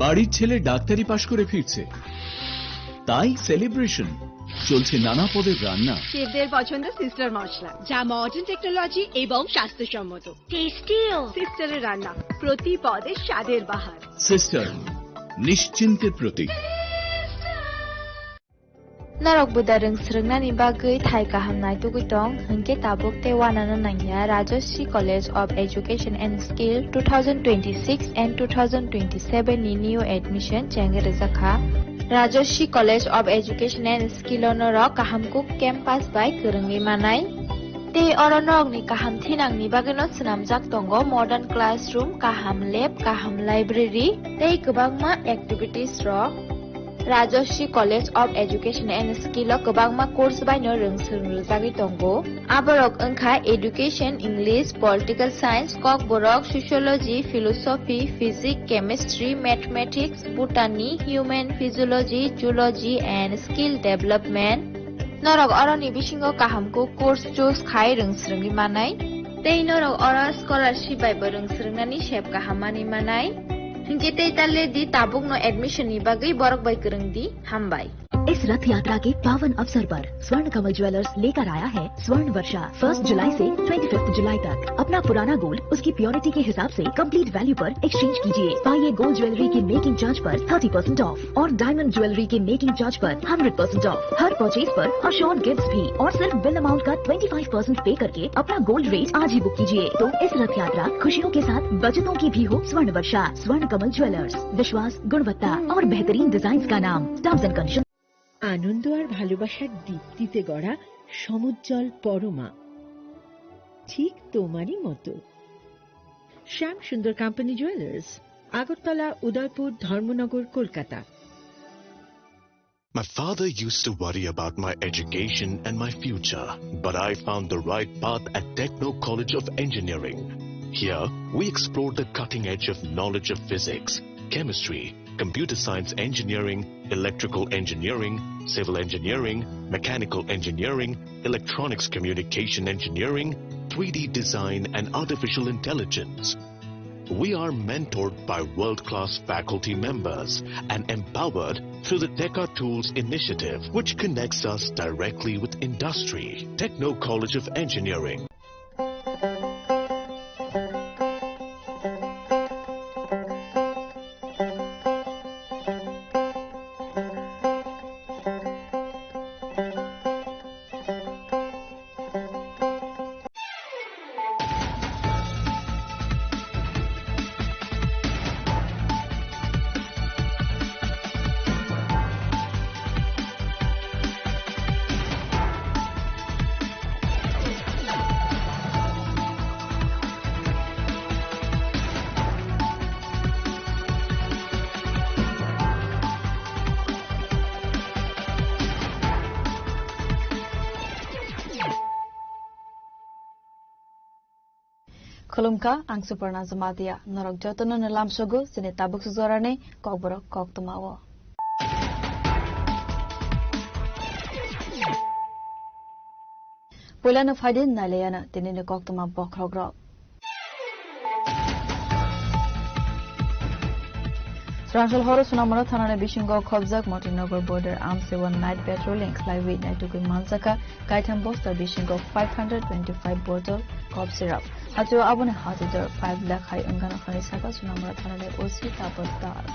বাড়ির ছেলে ডাক্তারি পাশ করে ফিরছে, তাই সেলিব্রেশন। চলছে নানা পদের রান্না। শেফদের পছন্দ সিস্টার মশলা, যা মডার্ন টেকনোলজি এবং স্বাস্থ্যসম্মত। টেস্টিও সিস্টারের রান্না, প্রতি পদে স্বাদের বাহার। Sister, নিশ্চিন্তের Pratik. Narok budareng srengna bagui thai kahamnai tugitong hengke tabuk te wanana nangya Rajashri College of Education and Skill 2026 and 2027 ni new admission chengrejakha Rajashri College of Education and Skill onorok kahamkuk campus by kerengni manai te oronok ni kaham thinang ni bageno snamjak tongo modern classroom, kaham lab, kaham library tei kwbangma activities rok Rajashri College of Education and Skill o kwbangma course baino rongsrungjagui tongo. Aborok wngkha Education, English, Political Science, Kok borok Sociology, Philosophy, Physics, Chemistry, Mathematics, Botany, Human Physiology, Zoology and Skill Development. Norok oroni bisingo kahamko course choose khai rongsrungui manai. Tei norok ora scholarship bai bo rongsrungnani sep kahamani manai. Hingke tale di tabuk no admission ni bagai borok bai kereng di hambai. इस रथ यात्रा के पावन अवसर पर स्वर्ण कमल jewellers लेकर आया है स्वर्ण वर्षा। 1 जुलाई से 25 जुलाई तक अपना पुराना गोल्ड उसकी प्योरिटी के हिसाब से कंप्लीट वैल्यू पर एक्सचेंज कीजिए। पाइए गोल्ड ज्वेलरी की मेकिंग चार्ज पर 30% ऑफ और डायमंड ज्वेलरी के मेकिंग चार्ज पर 100% ऑफ। हर परचेज पर अश्योर्ड गिफ्ट्स भी और सिर्फ बिल अमाउंट का 25% पे करके अपना गोल्ड रेट आज ही बुक कीजिए। तो इस रथ यात्रा खुशियों के साथ बचतों की भी हो। स्वर्ण वर्षा, स्वर्ण कमल ज्वेलर्स, विश्वास, गुणवत्ता और बेहतरीन डिजाइन का नाम। Terms and conditions. আনন্দ আর ভালোবাসার দীপ্তিতে গড়া সমুজ্জ্বল পরমা, ঠিক তোমারই মতো। শ্যাম সুন্দর company jewellers, Agartala, Udaipur, Dharmanagar, Kolkata. My father used to worry about my education and my future, but I found the right path at Techno College of Engineering. Here, we explored the cutting edge of knowledge of physics, chemistry, computer science engineering, electrical engineering, civil engineering, mechanical engineering, electronics communication engineering, 3D design and artificial intelligence. We are mentored by world-class faculty members and empowered through the Teka Tools initiative, which connects us directly with industry. Techno College of Engineering. Khulumka ang Suparna Zamatia Norok Jotono Nalam Sogo Sine Tabuk Suzorane Kokborok Koktomawo. Pulano Fadin Nalayana Tinino Koktoma Bokrogrok. Srangel Horo Sunamara Thanane Bishingo Kobzak Motinogor border arms 1 night patrolling Slywi Naituku Mansaka Kaitam Bosta Bishingo 525 bottle cough syrup. Hatu Abune Hatidor 5 lakh high Ungana Fanisaka Sunamara Thanane OC Tapos Das.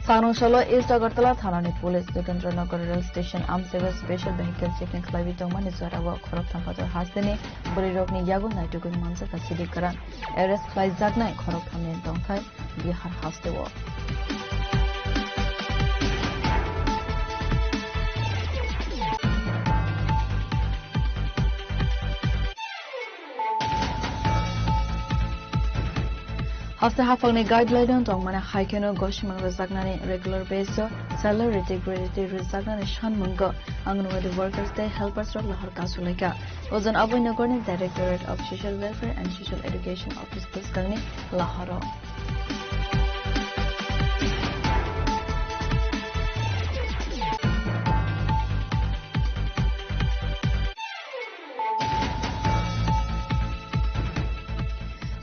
Sanong Solo East Agartala Thanani Police Dukendra Rail Station Amseva Special Vehicle Checking Slavi Tongman is Zarawa Korok Tampato Hasene Burirokni Yago Naitugun Mansa Kasidi Karan Eres Fly Zagna Korok Tamin Tongkai Bihar House the War. After half of the guideline on Mana Haikeno Goshman Rezagnani regular basis, salary integrity Rezagnani Shan Mungo, Anganwadi Workers Day Helpers of Lahar Kasuleka, was an Abunagorni Directorate of Social Welfare and Social Education Office Puskani, Laharo.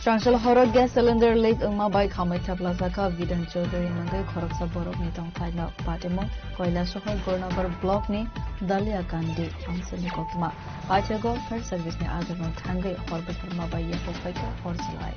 Srangshal Horok Gas Cylinder Leak Ungma by Kamaita Plaza Ka Vidan Chaudhary Mangai Khoroksa Borok ni tong thai na Patimo Koila Sohor Gornagar Block ni Dalia Gandhi Amsani Kokma Pachago Fair Service ni Adron Thangai Horbetarma by Yapo Faika Horsalai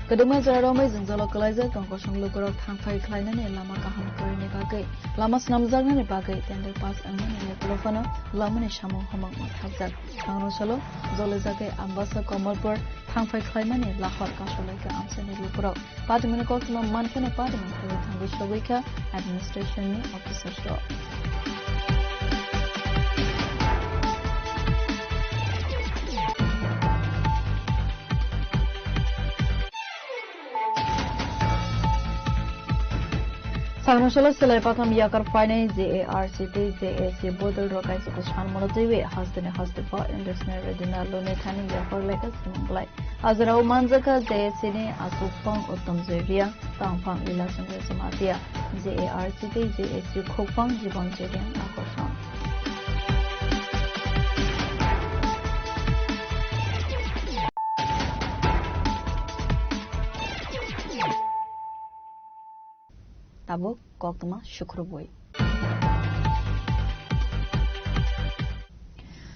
Kedua Zaromai Zinza localizer Tongkosong Lukurok Tangfai Kleinane Lama Kaham Korini Bagai Lama Snamzagane Bagai Tender Pass Amani Telefona Lamane Shamo Homang Mathazak Tangno Solo Zolezake Ambassa Komalpur Tangfai Klaimane Lahor Kasholeka Amsane Lukurok Padiminako Mankana Padiman Tangi Shawika Administration Officer Store Sangroshala Silai Patam Yakar Fine ZARCT ZAC Bodal Rokai Sukushan Monotiwe Hastane Hastifa Industrial Redina Lone Tani Yakar Lekas Simplai Azrao Manzaka ZACne Asupang Uttam Zevia Tangpang Lila Sandra Samatia ZARCT ZAC Kopang Jibang Jedian Akoshan Tabuk Koktama Shukruboi.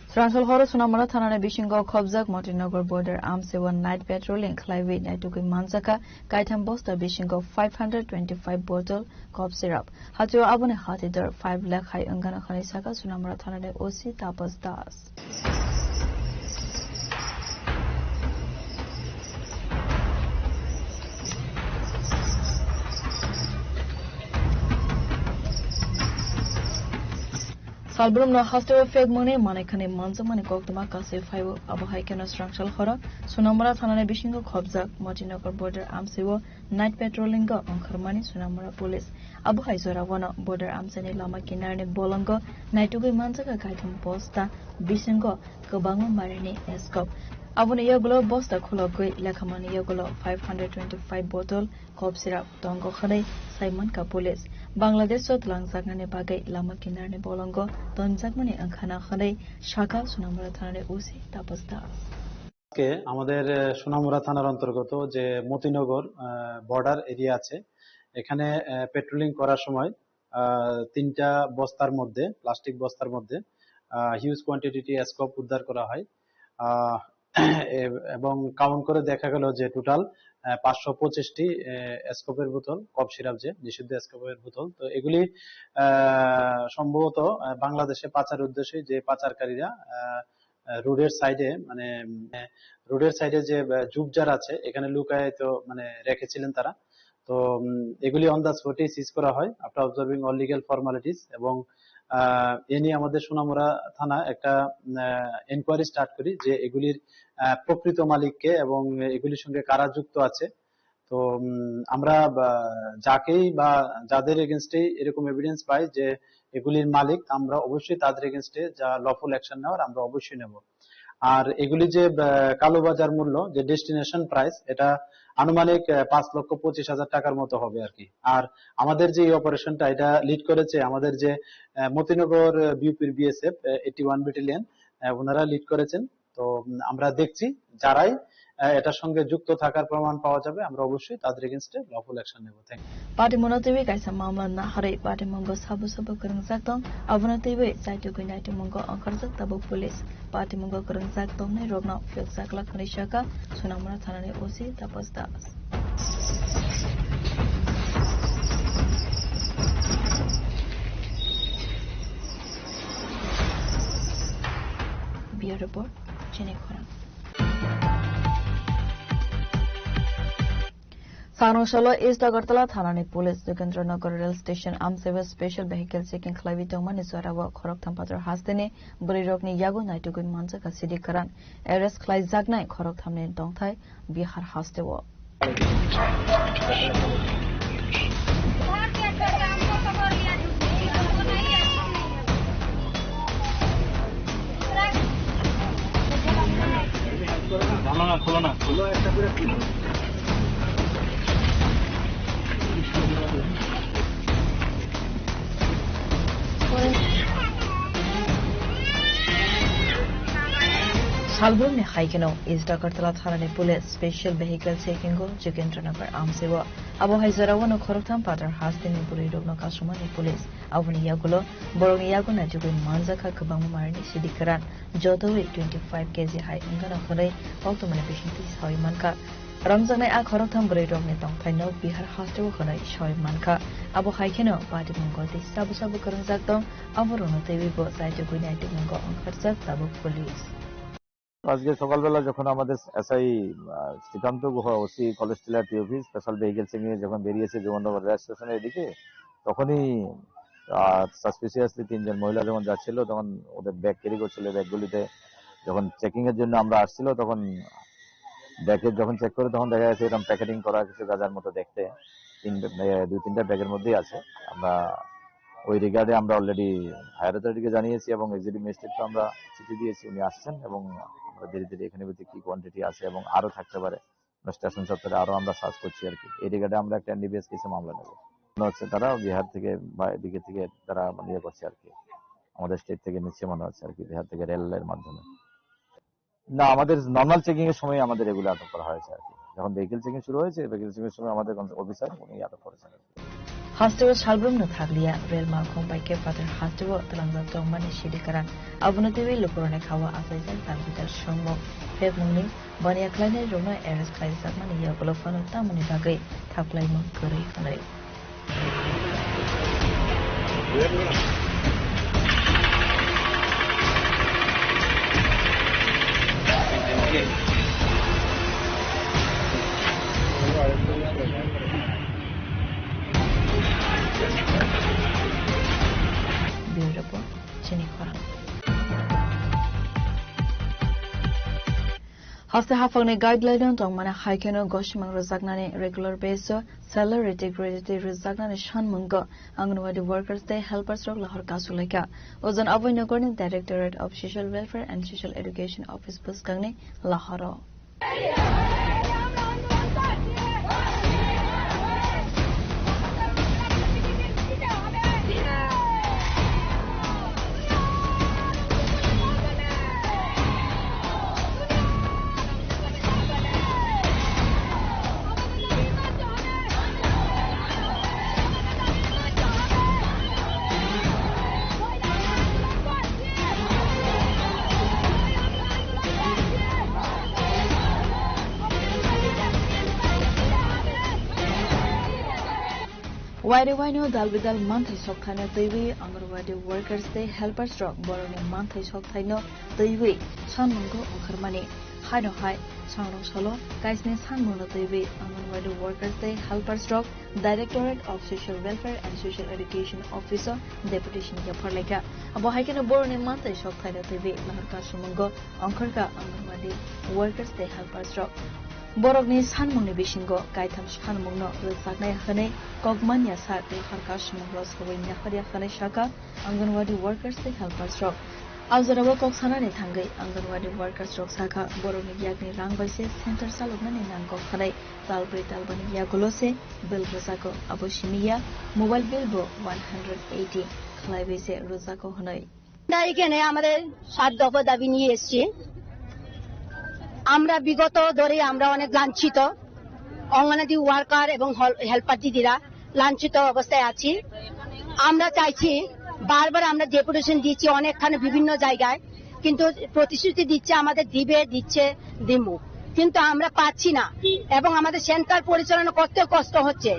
Srangshal Horo Sunamara Thanane Bishingo Khobjak Motinagar Border Arms 1 Night Patrolling Clive Naituki Manzaka Kaitam Bosta Bishingo 525 bottle cough syrup. Hatu Abune Hatidar 5 lakh high Angana Khanisaka Sunamara Thanane OC Tapas Das. Salbrum no hostel fake money Manekane Manzamani Koktama Kasi 5 Abahaikana Srangshal Hora Sunamara Thanane Bishingo Khobjak Motinagar Border Arms Night Patrolling Onkarmani Sunamara Police Abuhai Zoravana Border Armsani Lama Kinarni Bolongo Naitugi Manzaka Kaitam Posta Bishingo Kobango Marini Escop Abune Yogolo Bosta Kulogui Lakamani Yogolo 525 bottle cough syrup Tongo Khare Simon Ka Police Bangladesh Langzakane Bagai Lama Kinarni Bolongo Donjakmani Ankhana Khare Shaka Sunamura Thanare Usi Tapas Das কে আমাদের সোনামুড়া থানার অন্তর্গত যে Motinagar border area আছে এখানে patrolling করার সময় তিনটা বস্তার মধ্যে প্লাস্টিক বস্তার মধ্যে হিউজ কোয়ান্টিটি স্কোপ উদ্ধার করা হয় এবং কাউন্ট করে দেখা গেল যে টোটাল 525টি স্কোপের বোতল কফ সিরাপ যে নিষিদ্ধ স্কোপের বোতল তো এগুলি সম্ভবত বাংলাদেশে পাচার উদ্দেশ্যে যে পাচারকারীরা রোডের সাইডে মানে রোডের সাইডে যে ঝুপঝাড় আছে এখানে লুকায় তো মানে রেখেছিলেন তারা তো এগুলি অন দ্য স্পটে সিজ করা হয় after observing all legal formalities এবং এ নিয়ে আমাদের সোনামুড়া থানা একটা এনকোয়ারি স্টার্ট করি যে এগুলির প্রকৃত মালিককে এবং এগুলির সঙ্গে কারা যুক্ত আছে তো আমরা যাকেই বা যাদের এগেইনস্টে এরকম এভিডেন্স পাই যে এগুলির মালিক আমরা অবশ্যই তাদের এগেইনস্টে যা লফুল অ্যাকশন নেওয়ার আমরা অবশ্যই নেব আর এগুলি যে কালোবাজার মূল্য যে ডেস্টিনেশন প্রাইস এটা আনুমানিক 5,25,000 টাকার মতো হবে আর কি আর আমাদের যে অপারেশনটা এটা লিড করেছে আমাদের যে মতিনগর বিউপির বিএসএফ 81 ব্যাটালিয়ন ওনারা লিড করেছেন তো আমরা দেখছি যারাই এটার সঙ্গে যুক্ত থাকার প্রমাণ পাওয়া যাবে আমরা অবশ্যই তাদের এগেইনস্টে লফুল অ্যাকশন নেব thank you Party Monotivi Kaisa Mamla Nahare Party Mongo Sabu Sabu Kurang Zakton Avanative Saito Kunaitu Mongo Ankarzak Tabu Police Party Mongo Kurang Zakton Ne Rogna Field Zakla Kanishaka Sunamura Thanane Osi Tapas Das Bureau Report Jenny Khorang Sangroshala East Agartala Thanane Police Jogendranagar Rail Station Amseva Special Vehicle Checking Khlavi Tongmani Zorawa Khorok Thampatar Hastene Burirokni Yago Naitugun Manjaka City Karan Arrest Khlai Zagnai Khorok Thamne Tongthai Bihar Hastewo Salbrumni Haikeno is Dakartala Tharani Police Special Vehicle Checkingo Jukendranagar Amsewa Abo Haizarawan Koroktam Pater Hastin Buridogno Kasumani Police Avuni Yagulo Borong Yaguna Jubin Manzaka Kabamu Marni Sidikaran Jodowi 25 kg high Ingana Hore Automani Bishintis Hoimanka Ramzanai a Koroktam Buridogni Tongtaino Bihar Hostel Honai Shoimanka Abo Haikeno Party Mongoti Sabu Sabu Karanzakdom Avorono Tevibo Saituguina Timungo on Kharsat Sabu Police আজকে সকালবেলা যখন আমাদের SI Srikanta Guha OC college টিলার টিওভি special vehicle checking এ যখন বেরিয়েছে Jibannagar rail স্টেশনের এদিকে তখনই সাসপিসিয়াসলি তিনজন মহিলা যখন যাচ্ছিল তখন ওদের ব্যাগ ক্যারি করছিল ব্যাগগুলিতে যখন চেকিং এর জন্য আমরা আসছিল তখন ব্যাগে যখন চেক করে তখন দেখা যাচ্ছে এরকম প্যাকেটিং করা কিছু গাঁজার মতো দেখতে দুই তিনটা ব্যাগের মধ্যেই আছে আমরা ওই রিগার্ডে আমরা অলরেডি হায়ার অথরিটিকে জানিয়েছি এবং এক্সিকিউটিভ ম্যাজিস্ট্রেটকে আমরা চিঠি দিয়েছি উনি আসছেন এবং আমরা ধীরে ধীরে এখানে কি কোয়ান্টিটি আছে এবং আরো থাকতে পারে স্টেশন চত্বরে আরো আমরা সার্চ করছি আর কি এই রিগার্ডে আমরা একটা এনডিপিএস কেসে মামলা নেব মনে হচ্ছে তারা বিহার থেকে বা এদিকে থেকে তারা ইয়ে করছে আর কি আমাদের স্টেট থেকে নিচ্ছে মনে হচ্ছে আর কি বিহার থেকে রেলের মাধ্যমে না আমাদের নর্মাল চেকিং এর সময় আমাদের এগুলো আটক করা হয়েছে আর কি যখন ভেহিকেল চেকিং শুরু হয়েছে ভেহিকেল চেকিং এর সময় আমাদের অফিসার উনি আটক করেছেন Hostile Salbrumno Thaglia Rail Malcolm by Kepater Hostile Talanga Tomani Shidikaran Abunatevi Lukurone Kawa Asaisan Tanvitar Shomo Pevmuni Bania Kleine Roma Eres Klein Sakmani Yakolofano Tamani Bagay Taplaimo Kuri Hanay Beautiful, Jennifer. Haste hafang guideline tong mana haikeno goshmang rozagnani regular basis salary grade rozagnani shanmungo anganwadi workers day helpers rog lahor kasuleka ozon avoinogorni Directorate of Social Welfare and Social Education Office buskangni lahoro Waino Dalbidal Monthly Sokhana TV, Angarwadi Workers Day, Helpers Rock, Boroni Monthly Sokhano, TV, Sanmungo, Okarmani, Hino High, Sanro Solo, Kaisne Sanmono TV, Angarwadi Workers Day, Helpers Rock, Directorate of Social Welfare and Social Education Officer, Deputation Yaparleka, Abohaikan Boroni Monthly Sokhano TV, Naharka Sumungo, Ankarka, Angarwadi Workers Day, Helpers Rock. Borogni Sanmungni Bishingo, Gaitam Shanmungno, Rilsaknai Hane, Kogmanya Sat, Harkash Mungros, Hawainya Hadia Hane Shaka, Anganwadi Workers, the Helpers Rock. Azarawa Koksanani Tangai, Anganwadi Workers Rock Saka, Borogni Yagni Rangbase, Center Salomani Nango Hane, Talbrit Albani Yagolose, Bill Rosako, Abushimiya, Mobile Bilbo 180, Klaibese Rosako Hane. এখানে আমাদের 7 দফা দাবি নিয়ে এসেছি আমরা বিগত ধরে আমরা অনেক লাঞ্ছিত অঙ্গনাদি ওয়ার্কার এবং হেল্পার দিদিরা লাঞ্ছিত অবস্থায় আছি আমরা চাইছি বারবার আমরা ডেপুটেশন দিচ্ছি অনেকখানে বিভিন্ন জায়গায় কিন্তু প্রতিশ্রুতি দিচ্ছে আমাদের দিচ্ছে দিমু কিন্তু আমরা পাচ্ছি না এবং আমাদের সেন্টার পরিচালনা করতে কষ্ট হচ্ছে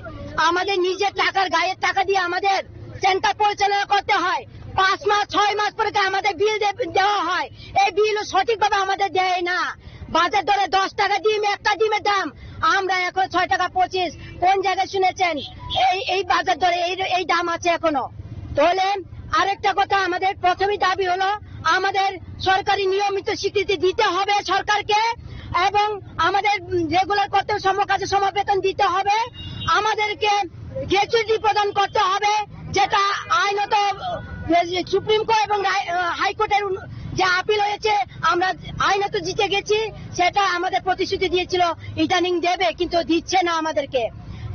আমাদের নিজের টাকার গায়ের টাকা দিয়ে আমাদের সেন্টার পরিচালনা করতে হয় 5 মাস 6 মাস পরে আমাদের বিল দেওয়া হয় এই বিলও সঠিকভাবে আমাদের দেয় না বাজার দরে 10 টাকা ডিম একটা ডিমের দাম আমরা এখন 6 টাকা 25 কোন জায়গায় শুনেছেন এই বাজার দরে এই দাম আছে এখনো তাহলে আরেকটা কথা আমাদের প্রথমেই দাবি হলো আমাদের সরকারি নিয়মিত স্বীকৃতি দিতে হবে সরকারকে এবং আমাদের রেগুলার করতে সমকাজে সমবেতন দিতে হবে আমাদেরকে গ্র্যাচুইটি প্রদান করতে হবে যেটা আইনত সুপ্রিম কোর্ট এবং হাইকোর্টের যে আপিল হয়েছে আমরা আইনত জিতে গেছি সেটা আমাদের প্রতিশ্রুতি দিয়েছিল ইদানিং দেবে কিন্তু দিচ্ছে না আমাদেরকে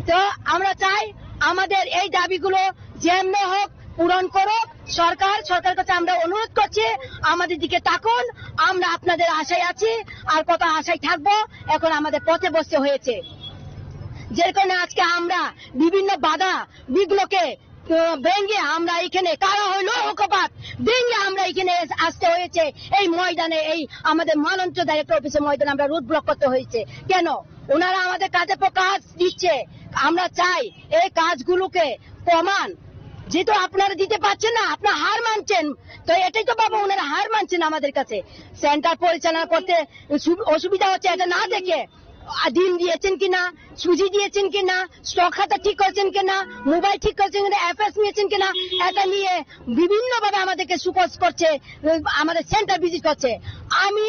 তো আমরা চাই আমাদের এই দাবিগুলো যেমনি হোক পূরণ করো সরকার কাছে আমরা অনুরোধ করছি আমাদের দিকে তাকুন আমরা আপনাদের আশায় আছি আর কত আশায় থাকবো এখন আমাদের পথে বসতে হয়েছে যে কারণে আজকে আমরা বিভিন্ন বাধা বিঘ্নকে ভেঙে আমরা এখানে কারা হইল ঐক্যপাত ভেঙে আমরা এখানে আসতে হয়েছে এই ময়দানে এই আমাদের মানঞ্চ ডাইরেক্টর অফিসের ময়দানে আমরা রুট ব্লক করতে হয়েছে কেন ওনারা আমাদের কাজে কাজ দিচ্ছে আমরা চাই এই কাজগুলোকে প্রমাণ যেহেতু আপনারা দিতে পারছেন না আপনারা হার মানছেন তো এটাই তো বাবা ওনারা হার মানছেন আমাদের কাছে সেন্টার পরিচালনা করতে অসুবিধা হচ্ছে এটা না দেখে ডিম দিয়েছেন কিনা সুজি দিয়েছেন কিনা স্টক খাতা ঠিক করেছেন কিনা মোবাইল ঠিক করেছেন কিনা এফএস নিয়েছেন কিনা এটা নিয়ে বিভিন্ন ভাবে আমাদেরকে সুপোজ করছে আমাদের সেন্টার ভিজিট করছে আমি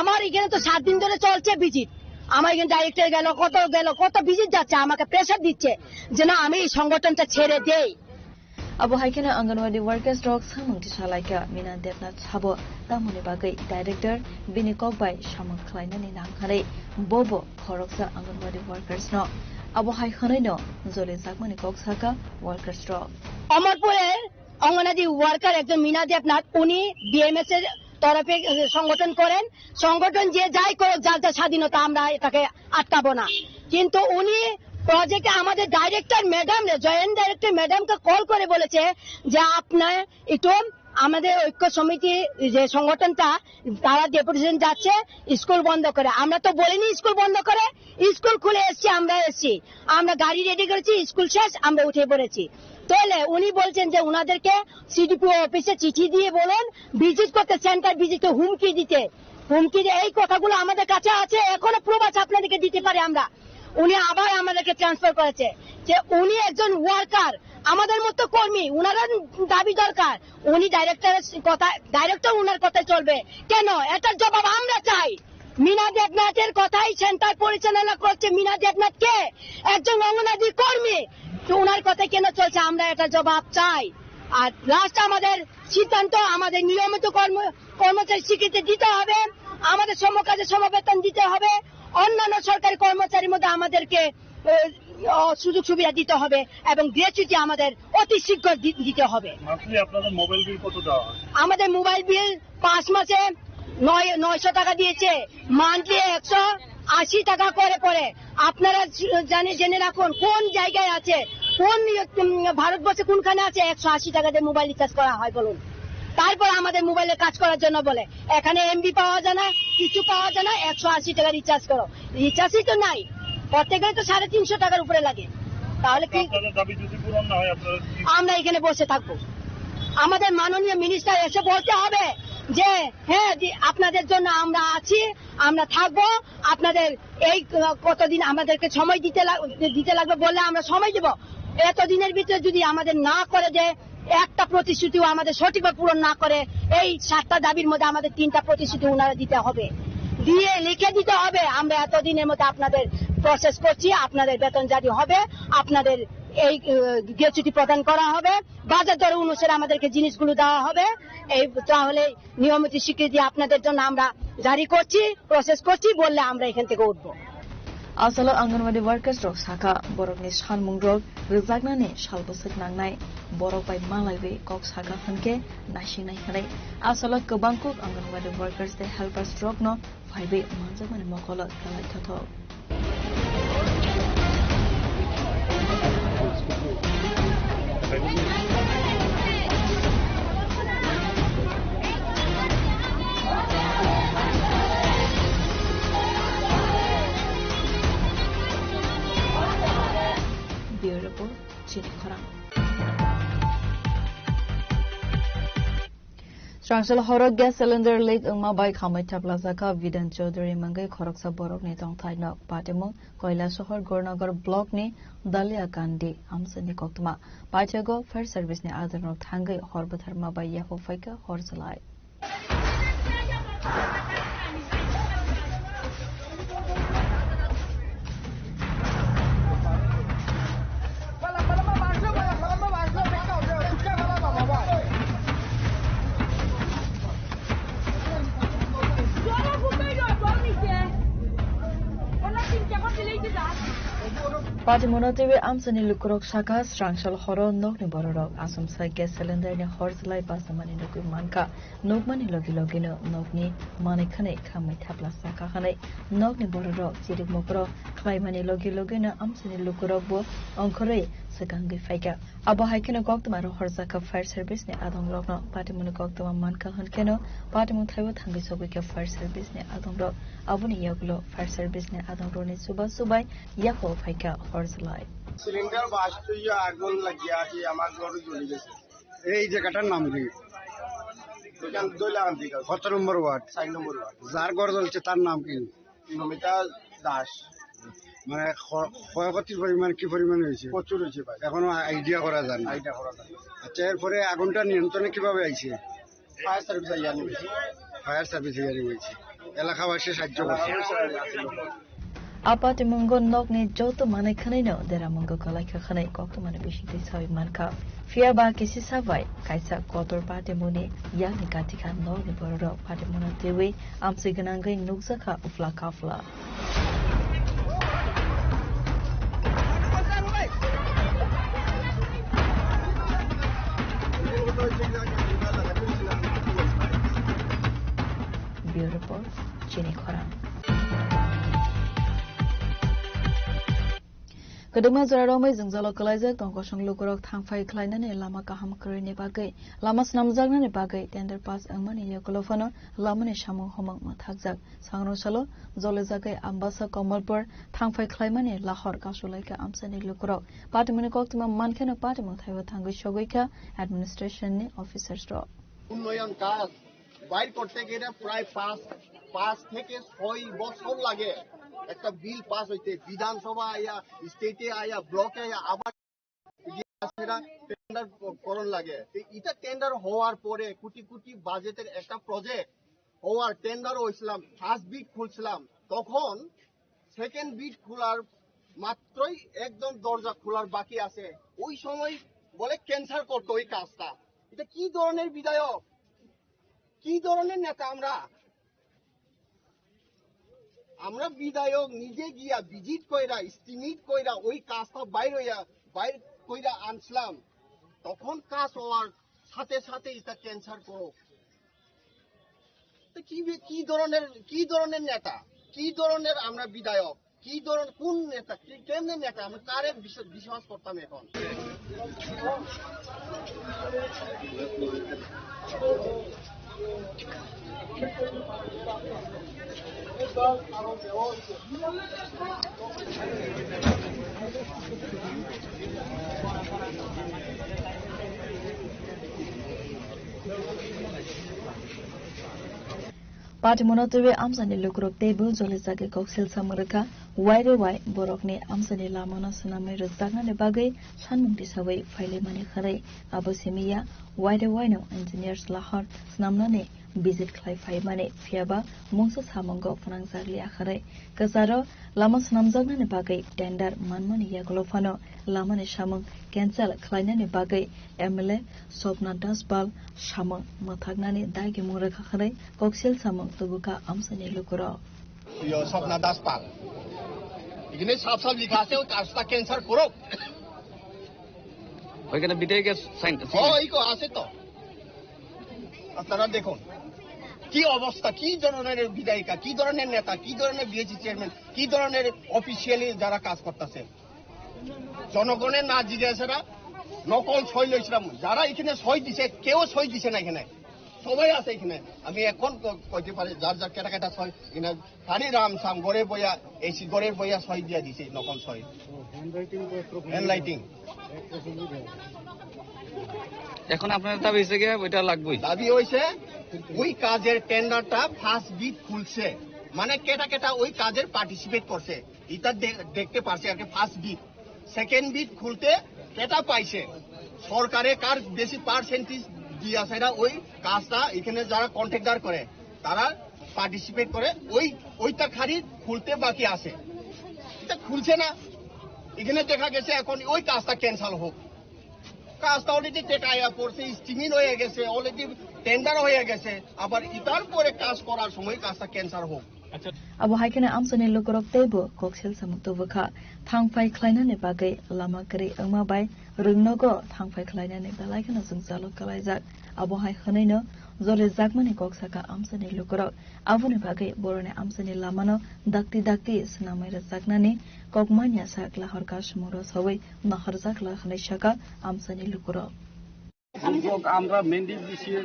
আমার এখানে তো 7 দিন ধরে চলছে ভিজিট আমার এখানে ডাইরেক্টর গেল কত ভিজিট যাচ্ছে আমাকে প্রেসার দিচ্ছে যে না আমি এই সংগঠনটা ছেড়ে দেই Abo haikena Anganwadi Workers Rock Samung Tisalaika Mina Devnath Sabo Tamuni Bagai Director Bini Kokbai Shamang Klainani Nanghare Bobo Khoroksa Anganwadi Workers No Abo haikhanai no Zole Zakmani Koksaka Workers Rock অমরপুরের anganwadi worker একজন মিনা দেবনাথ উনি BMS এর তরফে সংগঠন করেন সংগঠন যে যাই করুক যার যা স্বাধীনতা আমরা এটাকে আটকাবো না কিন্তু উনি প্রজেক্টে আমাদের ডাইরেক্টর ম্যাডাম জয়েন্ট ডাইরেক্টর ম্যাডামকে কল করে বলেছে যে আপনার একটু আমাদের ঐক্য সমিতি যে সংগঠনটা তারা ডেপুটেশন যাচ্ছে স্কুল বন্ধ করে আমরা তো বলিনি স্কুল বন্ধ করে স্কুল খুলে এসছি আমরা গাড়ি রেডি করেছি স্কুল শেষ আমরা উঠে পড়েছি তাহলে উনি বলছেন যে উনাদেরকে সিডিপিও অফিসে চিঠি দিয়ে বলুন ভিজিট করতে সেন্টার ভিজিটে হুমকি এই কথাগুলো আমাদের কাছে আছে এখনো প্রুফ আছে আপনাদেরকে দিতে পারে আমরা উনি আবার আমাদেরকে ট্রান্সফার করেছে যে উনি একজন ওয়ার্কার আমাদের মতো কর্মী উনার দাবি দরকার উনি ডাইরেক্টর উনার কথায় চলবে কেন এটার জবাব আমরা চাই মিনা দেবনাথের কথাই সেন্টার পরিচালনা করছে মিনা দেবনাথ কে একজন অঙ্গনাদি কর্মী তো উনার কথায় কেন চলছে আমরা এটার জবাব চাই আর লাস্ট আমাদের সিদ্ধান্ত আমাদের নিয়মিত কর্মচারী স্বীকৃতি দিতে হবে আমাদের সমকাজে সমবেতন দিতে হবে অন্যান্য সরকারি কর্মচারীর মধ্যে আমাদেরকে সুযোগ সুবিধা দিতে হবে এবং গ্র্যাচুইটি আমাদের অতি শীঘ্র দিতে হবে আমাদের মোবাইল বিল 5 মাসে 900 টাকা দিয়েছে মান্থলি 180 টাকা করে পড়ে আপনারা জেনে রাখুন কোন জায়গায় আছে কোন ভারতবর্ষে কোনখানে আছে 180 টাকা দিয়ে মোবাইল রিচার্জ করা হয় বলুন তারপর আমাদের মোবাইলে কাজ করার জন্য বলে এখানে এমবি পাওয়া যায় না কিছু পাওয়া যায় না 180 টাকা রিচার্জ করো রিচার্জই তো নাই প্রত্যেকের তো 350 টাকার উপরে লাগে তাহলে কি আমরা এখানে বসে থাকবো আমাদের মাননীয় মিনিস্টার এসে বলতে হবে যে হ্যাঁ আপনাদের জন্য আমরা আছি আমরা থাকবো আপনাদের এই কতদিন আমাদেরকে সময় দিতে লাগবে বললে আমরা সময় দেব এতদিনের ভিতরে যদি আমাদের না করে দেয় একটা প্রতিশ্রুতিও আমাদের সঠিকভাবে পূরণ না করে এই 7টা দাবির মধ্যে আমাদের 3টা প্রতিশ্রুতি ওনারা দিতে হবে দিয়ে লিখে দিতে হবে আমরা এতদিনের মধ্যে আপনাদের প্রসেস করছি আপনাদের বেতন জারি হবে আপনাদের এই গ্র্যাচুইটি প্রদান করা হবে বাজার দর অনুসারে আমাদেরকে জিনিসগুলো দেওয়া হবে এই তাহলে নিয়মিত স্বীকৃতি আপনাদের জন্য আমরা জারি করছি প্রসেস করছি বললে আমরা এখান থেকে উঠবো Asala Anganwadi Workers Rock Saka Borokni Shanmung Rok Rizagnani Shalbosik Nangnai Borok by Malaiwe Kok Saka Hanke Nashinai Hare Asala Kabangkok Anganwadi Workers the Helpers Rock No Five Manzamani Mokola Kalai Tato Beautiful Chini Korang. Strangsel Horok gas cylinder late Uma by Kamita Plazaka Vidan Chaudhary Mangai Koroksa Borok ni Tong Thai Nok Patemo Koila Sohor Gornagar Block ni Dalia Kandi Amsani Koktuma Pachago Fair Service ni Adanok Tangai Horbatharma by Yaho Faika Horsalai. Party Monotive Amsani Lukurok Shaka, Strangshal Horror, Nogni Borok, Asum Sai gas cylinder in a horse like Basamani Loki Manka, Nogmani Logi Logino, Nogni, Manikane, Kami Tapla Sakahane, Nogni Borok, Sirik Mokro, Klaimani Logi Logina, Amsani Lukurok, Onkore, Sagangi Fika. Aba Haikino Goktamaro Horsaka Fire Service ne Adam Logno, Party Monokokta Manka Hankeno, Party Montawa Tangisovika Fire Service ne Adam Rock, Abuni Yoglo, Fire Service ne Adam Roni Suba Subai, Yako Fika. Cylinder burst হইয়া আগুন লাগিয়া কি আমার ঘরে জ্বলে গেছে এই জায়গাটার নাম কি এখান দইলাগান থেকে 17 নম্বর ওয়ার্ড 4 নম্বর ওয়ার্ড যার ঘর জ্বলছে তার নাম কি নমিতা দাস মানে ক্ষয়ক্ষতির পরিমাণ কি পরিমাণ হয়েছে প্রচুর হয়েছে ভাই এখনো আইডিয়া করা যায় না আচ্ছা এরপরে আগুনটা নিয়ন্ত্রণে কিভাবে আইছে ফায়ার সার্ভিস আইয়া নিয়েছে এলাকাবাসী সাহায্য করছে Apa Timungo Nogni Joto Manekanino, Deramungo Kalaka Hane, Kokumana Bishiti Savi Manka, Fiaba Kisi Savai, Kaisa Kotor Patimuni, Yanikatika Nogni Boro, Patimuna Tiwi, Amsigananga Nuxaka, Uflakafla. Beautiful, Chini Koran. Kedema Zaromai Zalo Kalazak, Don Goshang Lukurok, Tangfai Klainan, Lama Kaham Kurini Bagay, Lamas Namzagnan Bagay, Tender Pass and Money Yakolofano, Lamani Shamu Homok Matagzak, Sangro Salo, Zolizake, Ambassa Komalpur, Tangfai Klaimani, Lahor Kashulaka, Amsani Lukurok, Patimunoktima Mankano Patimot, Tango Shogika, Administration Officers Drop. উন্নয়ন কাজ বাইর করতে গেলে প্রায় 5 থেকে 6 বছর লাগে একটা বিল পাস হইতে বিধানসভা আয়া স্টেটে আয়া ব্লকে আয়া আবার টেন্ডার করণ লাগে এটা টেন্ডার হওয়ার পরে কোটি কোটি বাজেটের একটা প্রজেক্ট হওয়ার টেন্ডার হইছিলাম ফার্স্ট বিট খুলছিলাম তখন সেকেন্ড বিট খোলার মাত্রই একদম দরজা খোলার বাকি আছে ওই সময় বলে ক্যান্সেল করতে ওই কাজটা এটা কি ধরনের বিধায়ক কি ধরনের নেতা আমরা বিধায়ক নিজে গিয়া ভিজিট কইরা এস্টিমেট কইরা ওই কাজটা বাইর কইরা আনছিলাম তখন কাজ হওয়ার সাথে সাথে এটা ক্যান্সেল করো তো কি ধরনের নেতা কি ধরনের আমরা বিধায়ক কি ধরনের কোন নেতা কেমনে নেতা আমরা কারে বিশ্বাস করতাম এখন Party Monotive Amsani Lukurok Tebu, Zolizake Coxil Samaraka, Wide Borokne, Amsani Lamana Suname Razagna Bagay, Sanmunti Saway, File Manikare, Abusimia, Wide Wino, Engineers Lahor, Snamnane, Visit Clive Mane, Fiaba, Moses Hamongo, Franzagli Akare, Kazaro, Lamas Namzagna Bagay, Tender, Manmani Yakolofano, Lamane Shamon, Cancel, Kleinane Bagay, Emile, Sopna Dasbal, Shamon, Matagnani, Dagi Murakare, Coxil Samon, Tubuka, Amsani Lukuro. Yo, Sopna Dasbal. এখানে সব লিখা আছে ওই কাজটা cancel করো ওইখানে বিধায়কের sign আছে তো আপনারা দেখুন কি অবস্থা কি ধরনের বিধায়িকা কি ধরনের নেতা কি ধরনের বিএসি চেয়ারম্যান কি ধরনের অফিসিয়ালি যারা কাজ করতেছে জনগণের না জিজ্ঞাসারা নকল সই লইছিলাম যারা এখানে সই দিছে কেউ সই দিছে না এখানে সবাই আছে এখানে আমি এখন কইতে পারি যার যার কেটা কেটা সই এখানে খালি রাম সাম গড়ে বইয়া এসি গড়ের বইয়া সই দিয়া দিছে নকল সই হ্যান্ডরাইটিং এখন আপনার দাবি হইছে কি ওইটা লাগবেই দাবি হইছে ওই কাজের টেন্ডারটা ফার্স্ট বিট খুলছে মানে কেটা কেটা ওই কাজের পার্টিসিপেট করছে এটা দেখতে পারছে আর কি ফার্স্ট বিট সেকেন্ড বিট খুলতে কেটা পাইছে সরকারে কার বেশি পার্সেন্টেজ দিয়া সেটা ওই কাজটা এখানে যারা কন্ট্রাক্টর করে তারা পার্টিসিপেট করে ওইটা খালি খুলতে বাকি আছে এটা খুলছে না এখানে দেখা গেছে এখন ওই কাজটা ক্যান্সেল হোক কাজটা অলরেডি টেকায়া পড়ছে স্টিমিং হয়ে গেছে অলরেডি টেন্ডার হয়ে গেছে আবার ইতার পরে কাজ করার সময় কাজটা ক্যান্সেল হোক abo haikene amsani lukorok tebo koksel samuk tobokha thangpai khlainani bagai lama kari angma bai rungnogo thangpai khlainani balaikana jungzalo kalaijak abo hai khanaino jole jakmani koksaka amsani lukorok aboni bagai borone amsani lamano dakti snamai jaknani kokmanya sakla harka smoro sawai naharjakla khnai shaka amsani lukorok আমরা মেন্ডির বিষয়ে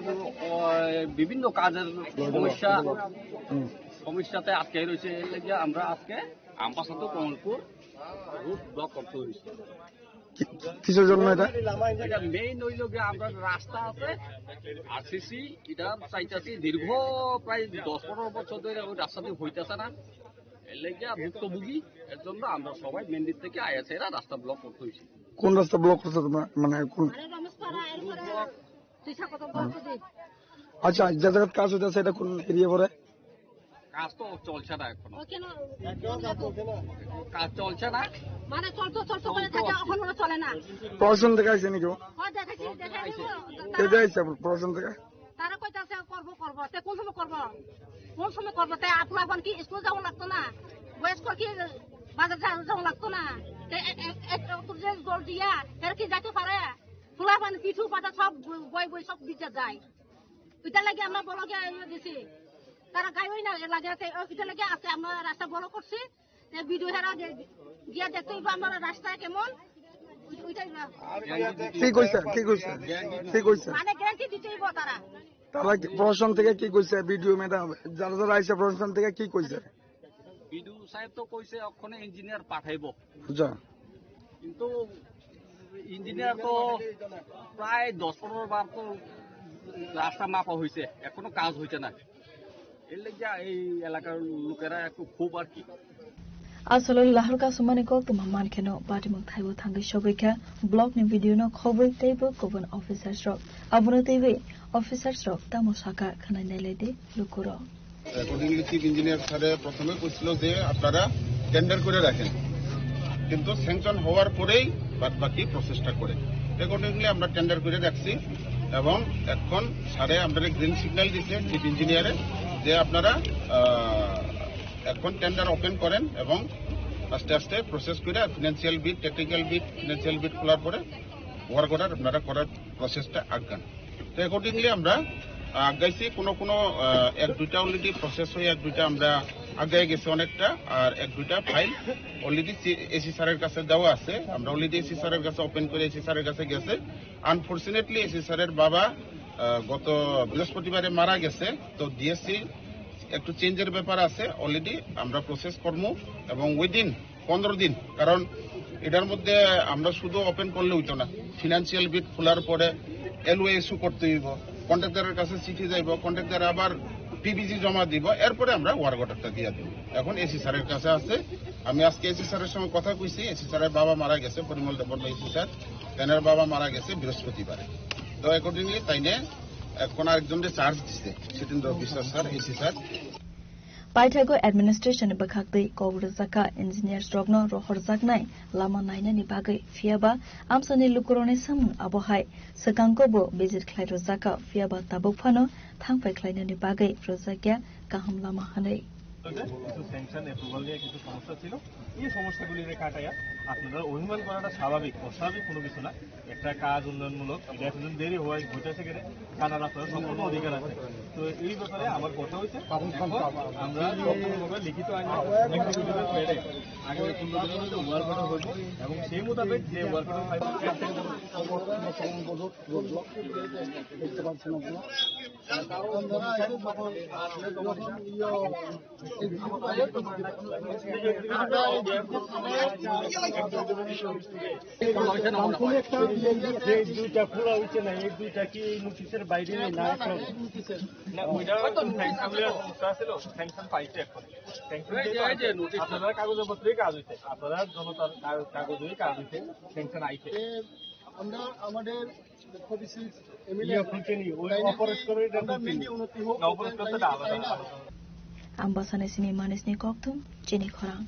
বিভিন্ন কাজের সমস্যাতে আটকে রয়েছে এর লেগে আমরা আজকে আমবাসাতে কমলপুর রুট ব্লক করতে হয়েছে কিসের জন্য এটা মেইন হইল গিয়ে আমরা রাস্তা আছে আরসিসি এটা চাইতেছি দীর্ঘ প্রায় 10-15 বছর ধরে ওই রাস্তাটি হইতেছে না এর লেগে ভুক্তভোগী এর জন্য আমরা সবাই মেন্ডির থেকে আইএসএরা রাস্তা ব্লক করতে হয়েছে কোন রাস্তা ব্লক করছে তোমরা মানে কোন আচ্ছা যে জায়গায় কাজ হইতেছে এটা কোন এরিয়া পড়ে কাজ তো চলছে না এখন কাজ চলছে না মানে চলতে করে থাকে এখন চলে না প্রশাসন থেকে আইছে নাকি কে যাইছে প্রশাসন থেকে তারা কইতাছে করব তে কোন সময় করব তে আপনার কি স্কুল যাওয়া লাগতো না বয়স্ক কি বাজার যাওয়া লাগতো না যে জল দিয়া এর কি যাইতে পারে ফুলা পানি পিঠু পাতা সব বই সব দিতে যায় ওইটা লাগে আমরা বড় দিছি তারা গাইবই না লাগে ওইটা লাগে আছে আমরা রাস্তা বড় করছি ভিডিও হেরা গিয়া দেখতে আমরা রাস্তা কেমন মানে গ্যারান্টি দিতেই তারা প্রশাসন থেকে কি কইছে ভিডিও ম্যাডাম যারা আইছে প্রশাসন থেকে কি কইছে ভিডিও সাহেব তো কইছে ওখানে ইঞ্জিনিয়ার পাঠাইবো কিন্তু ইঞ্জিনিয়ার তো প্রায় 10-15 বার তো রাস্তা মাপা হয়েছে এখনো কাজ হয়েছে না এর লেগে এই এলাকার লোকেরা একটু খুব আর কি আসলে লাহরকা সুমানে কক তো মান কেন পাটিমক থাইবো থাঙ্গে সবাইকা ব্লগ নি ভিডিও ন খবর তাইবো কোবন অফিসার্স রক আবনো তাইবে অফিসার্স রক তামো সাকা খানা নাইলাইদে লুকুর অ্যাকর্ডিংলি চিফ ইঞ্জিনিয়ার স্যারে প্রথমে কইছিল যে আপনারা টেন্ডার করে রাখেন কিন্তু স্যাংশন হওয়ার পরেই বাকি প্রসেসটা করে অ্যাকর্ডিংলি আমরা টেন্ডার করে রাখছি এবং এখন স্যারে আমাদের গ্রিন সিগন্যাল দিচ্ছে চিফ ইঞ্জিনিয়ারে যে আপনারা এখন টেন্ডার ওপেন করেন এবং আস্তে আস্তে প্রসেস করে financial bit technical bit financial bit খোলার পরে ওয়ার্ক অর্ডার আপনারা করার প্রসেসটা আগান তো অ্যাকর্ডিংলি আমরা আগাইছি কোনো এক দুইটা অলরেডি প্রসেস হয়ে এক দুইটা আমরা আগাই গেছে অনেকটা আর এক দুইটা ফাইল অলরেডি এসি স্যারের কাছে দেওয়া আছে আমরা অলরেডি এসি স্যারের কাছে ওপেন করে এসি স্যারের কাছে গেছে আনফরচুনেটলি এসি স্যারের বাবা গত বৃহস্পতিবারে মারা গেছে তো ডিএসসি একটু চেঞ্জের ব্যাপার আছে অলরেডি আমরা প্রসেস করব এবং উইদিন 15 দিন কারণ এটার মধ্যে আমরা শুধু ওপেন করলে হইতো না ফিনান্সিয়াল বিট খোলার পরে এলওএ ইস্যু করতে হইব কন্ট্রাক্টরের কাছে চিঠি যাইব কন্ট্রাক্টর আবার পিবিজি জমা দিব এরপরে আমরা ওয়ার্ক অর্ডারটা দিয়ে দেব এখন এসি স্যারের কাছে আছে আমি আজকে এসি স্যারের সঙ্গে কথা কইছি এসি স্যারের বাবা মারা গেছে পরিমল দেববর্মা এসি স্যার তেনার বাবা মারা গেছে বৃহস্পতিবারে তো অ্যাকর্ডিংলি তাইনে এখন আরেকজনের চার্জ দিচ্ছে Satindra Biswas sir AC sir পাইথাগো অ্যাডমিনিস্ট্রেশন বখাকदै কবরজাকা ইঞ্জিনিয়ার স্ট্রগনো রহরজাকনাই লাमा नायनानि बागै फियाबा आमसानि लुकुरने सामुं आबहाय सकांकोबो बेजिर ख्लाइरजाका फियाबा ताबुकफानो थांफाय ख्लाइनानि बागै रजाकिया गाहाम लामा हानै কিছু স্যাংশন অ্যাপ্রুভাল নিয়ে কিছু সমস্যা ছিল এই সমস্যাগুলিকে কাটাইয়া আপনারা অভিমান করাটা স্বাভাবিক অস্বাভাবিক কোনো কিছু না একটা কাজ উন্নয়নমূলক এটা এখন দেরি হইতেছে গেলে জানার আপনার সম্পূর্ণ অধিকার আছে তো এই ব্যাপারে আমার কথা হয়েছে আমরা সম্পূর্ণভাবে লিখিত আগে 15 দিনের ওয়ার্ক অর্ডার হইব এবং সেই মোতাবেক যে ওয়ার্ক অর্ডার দেখতে পাচ্ছেন দুইটা খোলা হয়েছে না এই দুইটা কি নোটিশের বাইরে না স্যাংশন পাইছে এখন আপনারা কাগজের পত্রে কাজ হয়েছে আপনারা জনতার কাগজে কাজ হয়েছে স্যাংশন আইছে আমরা আমাদের Ambasane sini manis ni koktum, jeni korang.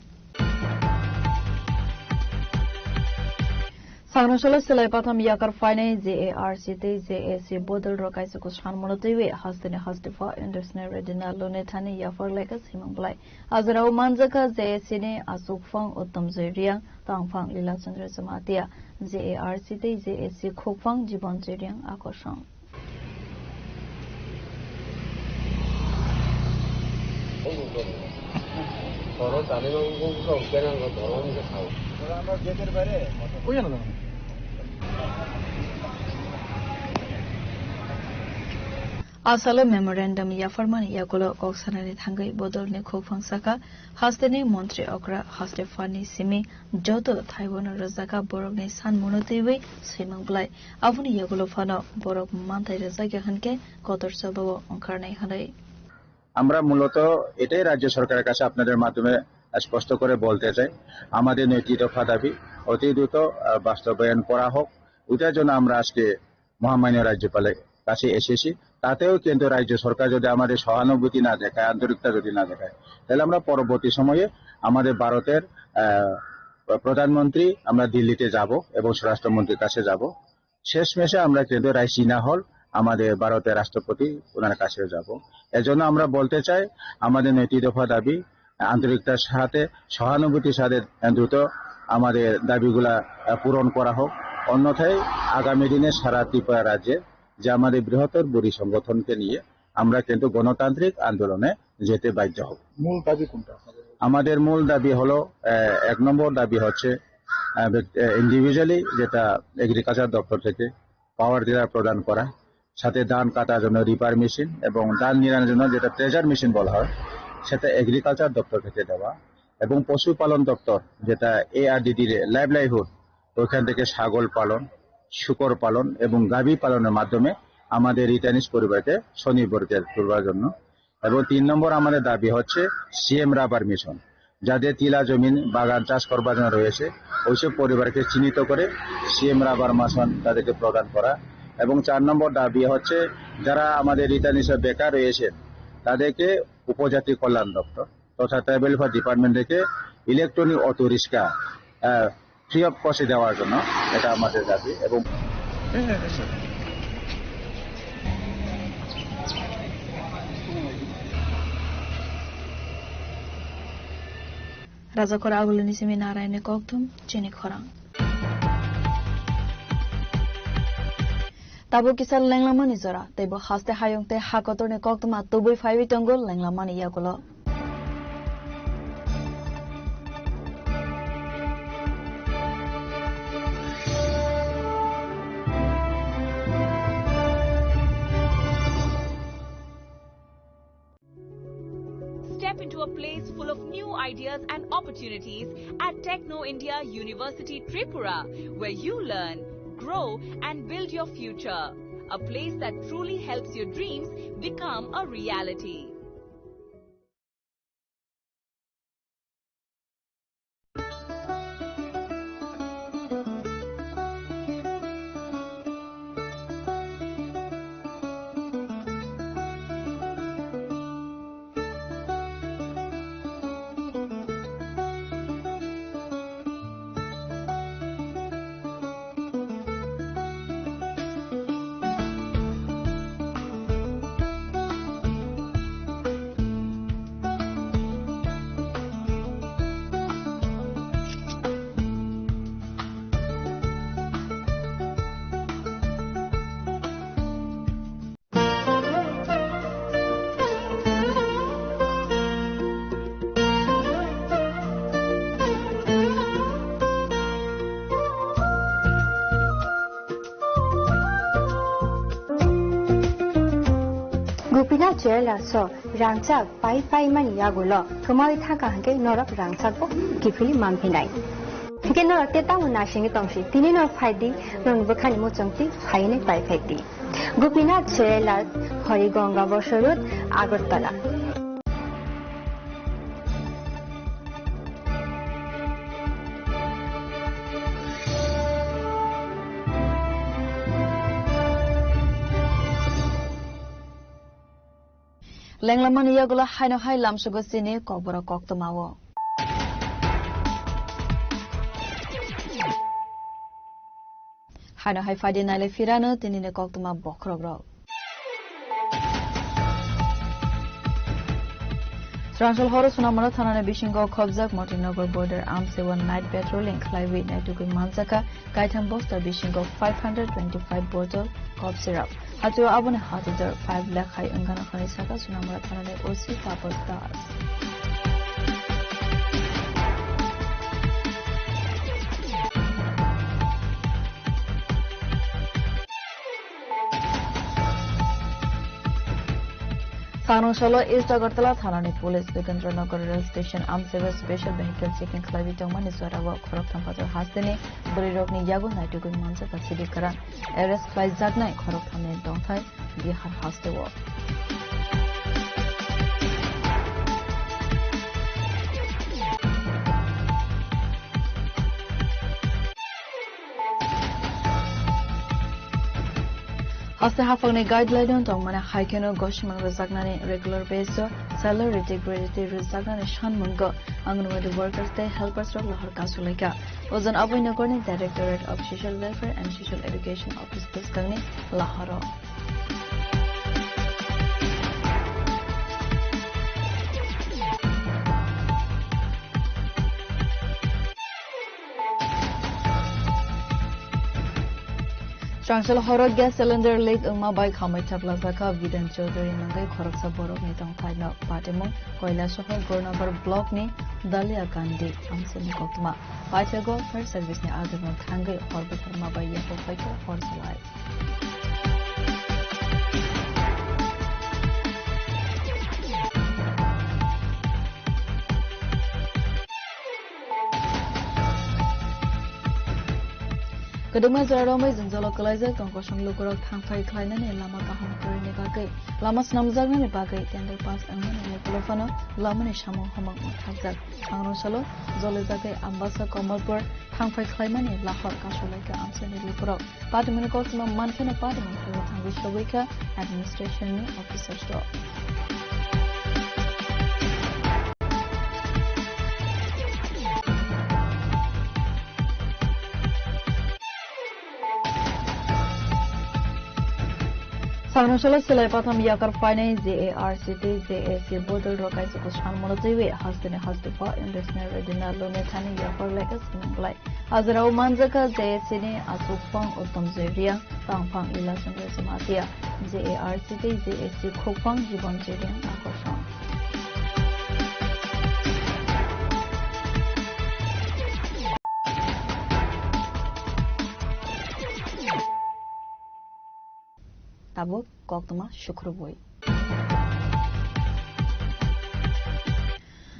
Sangnashala Silai Patam Yakar Fine JARC JAC Bodal Rokaisuku Shanmonotiwe Hastine Hastifa Industrial Redina Lunetani Yafar Lekas Himanglai Azrao Manzaka JACine Asukfang Uttam Zeriang Tangfang Lila Chandra Samatia JARC JAC Khokfang Jibon Zeriang Akoshang Asalo memorandum Yafarman Yakolo Koksanari Tangai Bodol Nikofang Saka Hastene Montri Okra Hastefani Simi Jodo Taiwan Razaka Borogni San Monotiwe Simang Blai Avuni Yakolo Fano Borog Manta Razaka Hanke Kotor Sababo Onkarnai Hanai আমরা মূলত এটাই রাজ্য সরকারের কাছে আপনাদের মাধ্যমে স্পষ্ট করে বলতে চাই আমাদের নৈতিক দফা দাবি অতি দ্রুত বাস্তবায়ন করা হোক ওটার জন্য আমরা আজকে মহামান্য রাজ্যপালের কাছে এসেছি তাতেও কিন্তু রাজ্য সরকার যদি আমাদের সহানুভূতি না দেখায় আন্তরিকতা যদি না দেখায় তাহলে আমরা পরবর্তী সময়ে আমাদের ভারতের প্রধানমন্ত্রী আমরা দিল্লিতে যাব এবং স্বরাষ্ট্রমন্ত্রীর কাছে যাব শেষমেশে আমরা কিন্তু রাইসিনা হল আমাদের ভারতের রাষ্ট্রপতি ওনার কাছে যাব এজন্য আমরা বলতে চাই আমাদের নৈতিক দফা দাবি আন্তরিকতার সাথে সহানুভূতির সাথে দ্রুত আমাদের দাবিগুলা পূরণ করা হোক অন্যথায় আগামী দিনে সারা ত্রিপুরা রাজ্যে যে আমাদের বৃহত্তর বুড়ি সংগঠনকে নিয়ে আমরা কিন্তু গণতান্ত্রিক আন্দোলনে যেতে বাধ্য হব মূল দাবি কোনটা আমাদের মূল দাবি হলো এক নম্বর দাবি হচ্ছে ইন্ডিভিজুয়ালি যেটা এগ্রিকালচার দপ্তর থেকে পাওয়ার টিলার প্রদান করা সাথে ধান কাটার জন্য রিপার মেশিন এবং ধান নিড়ানোর জন্য যেটা ট্রেজার মেশিন বলা হয় সেটা এগ্রিকালচার দপ্তর থেকে দেওয়া এবং পশুপালন দপ্তর যেটা ARDD লাইভলাইহুড ওইখান থেকে ছাগল পালন শুকর পালন এবং গাভী পালনের মাধ্যমে আমাদের রিটার্নিস পরিবারকে স্বনির্ভর করবার জন্য এবং 3 নম্বর আমাদের দাবি হচ্ছে CM রাবার মিশন যাদের টিলা জমিন বাগান চাষ করবার জন্য রয়েছে ওইসব পরিবারকে চিহ্নিত করে CM রাবার মিশন তাদেরকে প্রদান করা এবং 4 নম্বর দাবি হচ্ছে যারা আমাদের রিটার্নিসে বেকার রয়েছে তাদেরকে উপজাতি কল্যাণ দপ্তর তথা ট্রাইবেল ওয়েলফেয়ার ডিপার্টমেন্ট থেকে electronic auto rickshaw free of কস্টে দেওয়ার জন্য এটা আমাদের দাবি এবং Razakora Agulini Simi Narayane Koktum Chini Khorang Tabu Kisal Langlamani Zora Tebo Haste Hayongte Hakotorne Koktum Atubui 5 Tongo Langlamani Yakulo Step into a place full of new ideas and opportunities at Techno India University Tripura, where you learn, grow and build your future. A place that truly helps your dreams become a reality. Gupina Chela so Rangchak Pai Mani Yagulo, Kamari Taka Hanke Norok Rangchako, Kifili Mampinai. Hikeno Teta Nashing Tongshi, Tinino Padi, Non Bukani Mutsumti, Haine Pai Peti. Gupina Chela Horigonga Boshurut, Agotala. Langlamani Yagula Haino Hai Lamsugosini Kobura Koktomawo. Haino hai fadi naile firano tinine koktuma bokrogrok. Srangshal Horo Sunamara Thanane Bishingo Khobjak Motinagar border arms one night patrolling Clive Naituku Manzaka Kaitam Boster Bishingo 525 bottle cough syrup. Hatu Abune Hatider 5 lakh high Ungana Hanisaka Sunamara Thanane OC Tapos Das. Solo East Agartala Thanani Police Vikendra Rail Station Amseva Special Vehicle Checking Clavi Tongman is what our Koroktam Pato Hastene, Burirokni Yago Naituku Mansa Sidikara, Eres Fly Zagna, Koroktam in Dongtai, Bihar Haste Walk. Haste hafangni guideline tongmana haikeno goshman rezagnani regular basis salary integrity rezagnani shanmungo anganwadi workers te helpers rok lahar kasulaika ozon abinagorni Directorate of Social Welfare and Social Education Office Kangni Lahoro. Srangshal Horo gas cylinder leak Uma by Kamaita Plazaka Vidan Chaudhary Nangai Khoroksa Borok Nitong Thaina Patimong Koila Sohor Gornagar Block ni Dalia Kandi Amseni Kokma Pachago Fire Service ni Adamar Thangai Horbitarma by Yako Faker Force Life. Kedua Zaromai Zinza localizer Tongkosong Lukurok Tangfai Klainan Lama Kaham Kurini Bagai Lama Snamzagani Bagai Tender Pass Angan Lekulofano Lamani Shamo Homok Tazak Angro Salo Zolizagai Ambasa Komolpur Tangfai Klaimani Lahor Kasulaka Amsani Lukurok Pataminakosma Mankana Pataman Tangi Administration Officer Store. Sangnoshala Silai Patham Yakar Fine ZARCT ZAC Bodal Rokai Sukushan Monotiwe Hastine Hastupa Indesner Redina Lunetani Yakar Legas Nanglai Azrao Manzaka ZACine Asupang Uttam Zeria Tangpang Ila Sandra Samatia ZARCT ZAC Kopang Jibon Jerian Akoshan. Tabuk Koktuma Shukrubui.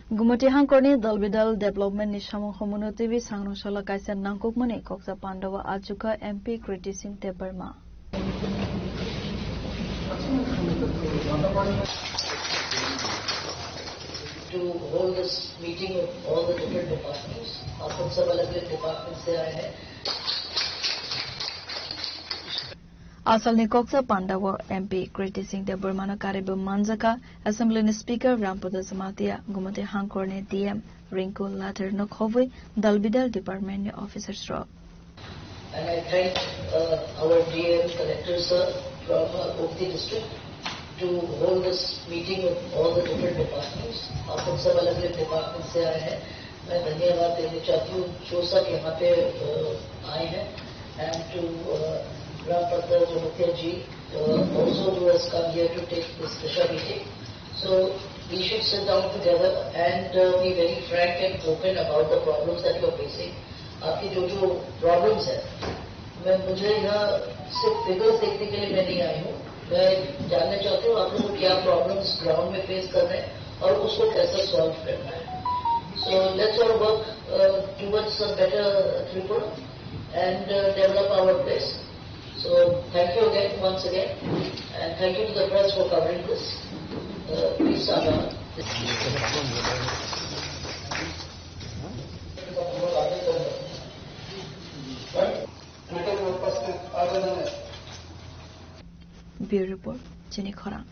Gumati Hankoni Dalbidal Development Nishamu Homono TV Sangnoshala Kaisa Nankukmani Koksa Pandava Ajuka MP Criticing Teberma. To hold this meeting with all the different departments, some departments there. Asalni Koksa Pandava MP criticizing the Burmana Karibu Manzaka, Assembly Speaker Rampada Samatia, Gumate Hankorne DM, Rinku Later Nokhovi, Dalbidal Department Officers Rock. And I thank our DM collectors from Gopti district to hold this meeting with all the different departments. Some departments से आए हैं. मैं धन्यवाद देना चाहती हूँ जो सब यहाँ पे आए हैं and to Rampada Jamatia ji also who has come here to take this special meeting. So we should sit down together and be very frank and open about the problems that you are facing. आपकी जो problems हैं, मुझे यहाँ सिर्फ figures देखने के लिए मैं नहीं आई हूँ. मैं जानना चाहती हूँ आप लोग क्या problems ground में face कर रहे हैं और उसको कैसे solve करना है. So let's all work towards a better Tripura and develop our place. So thank you again, once again, and thank you to the press for covering this. Please, Saga. Bureau Report, Jenny Khorang.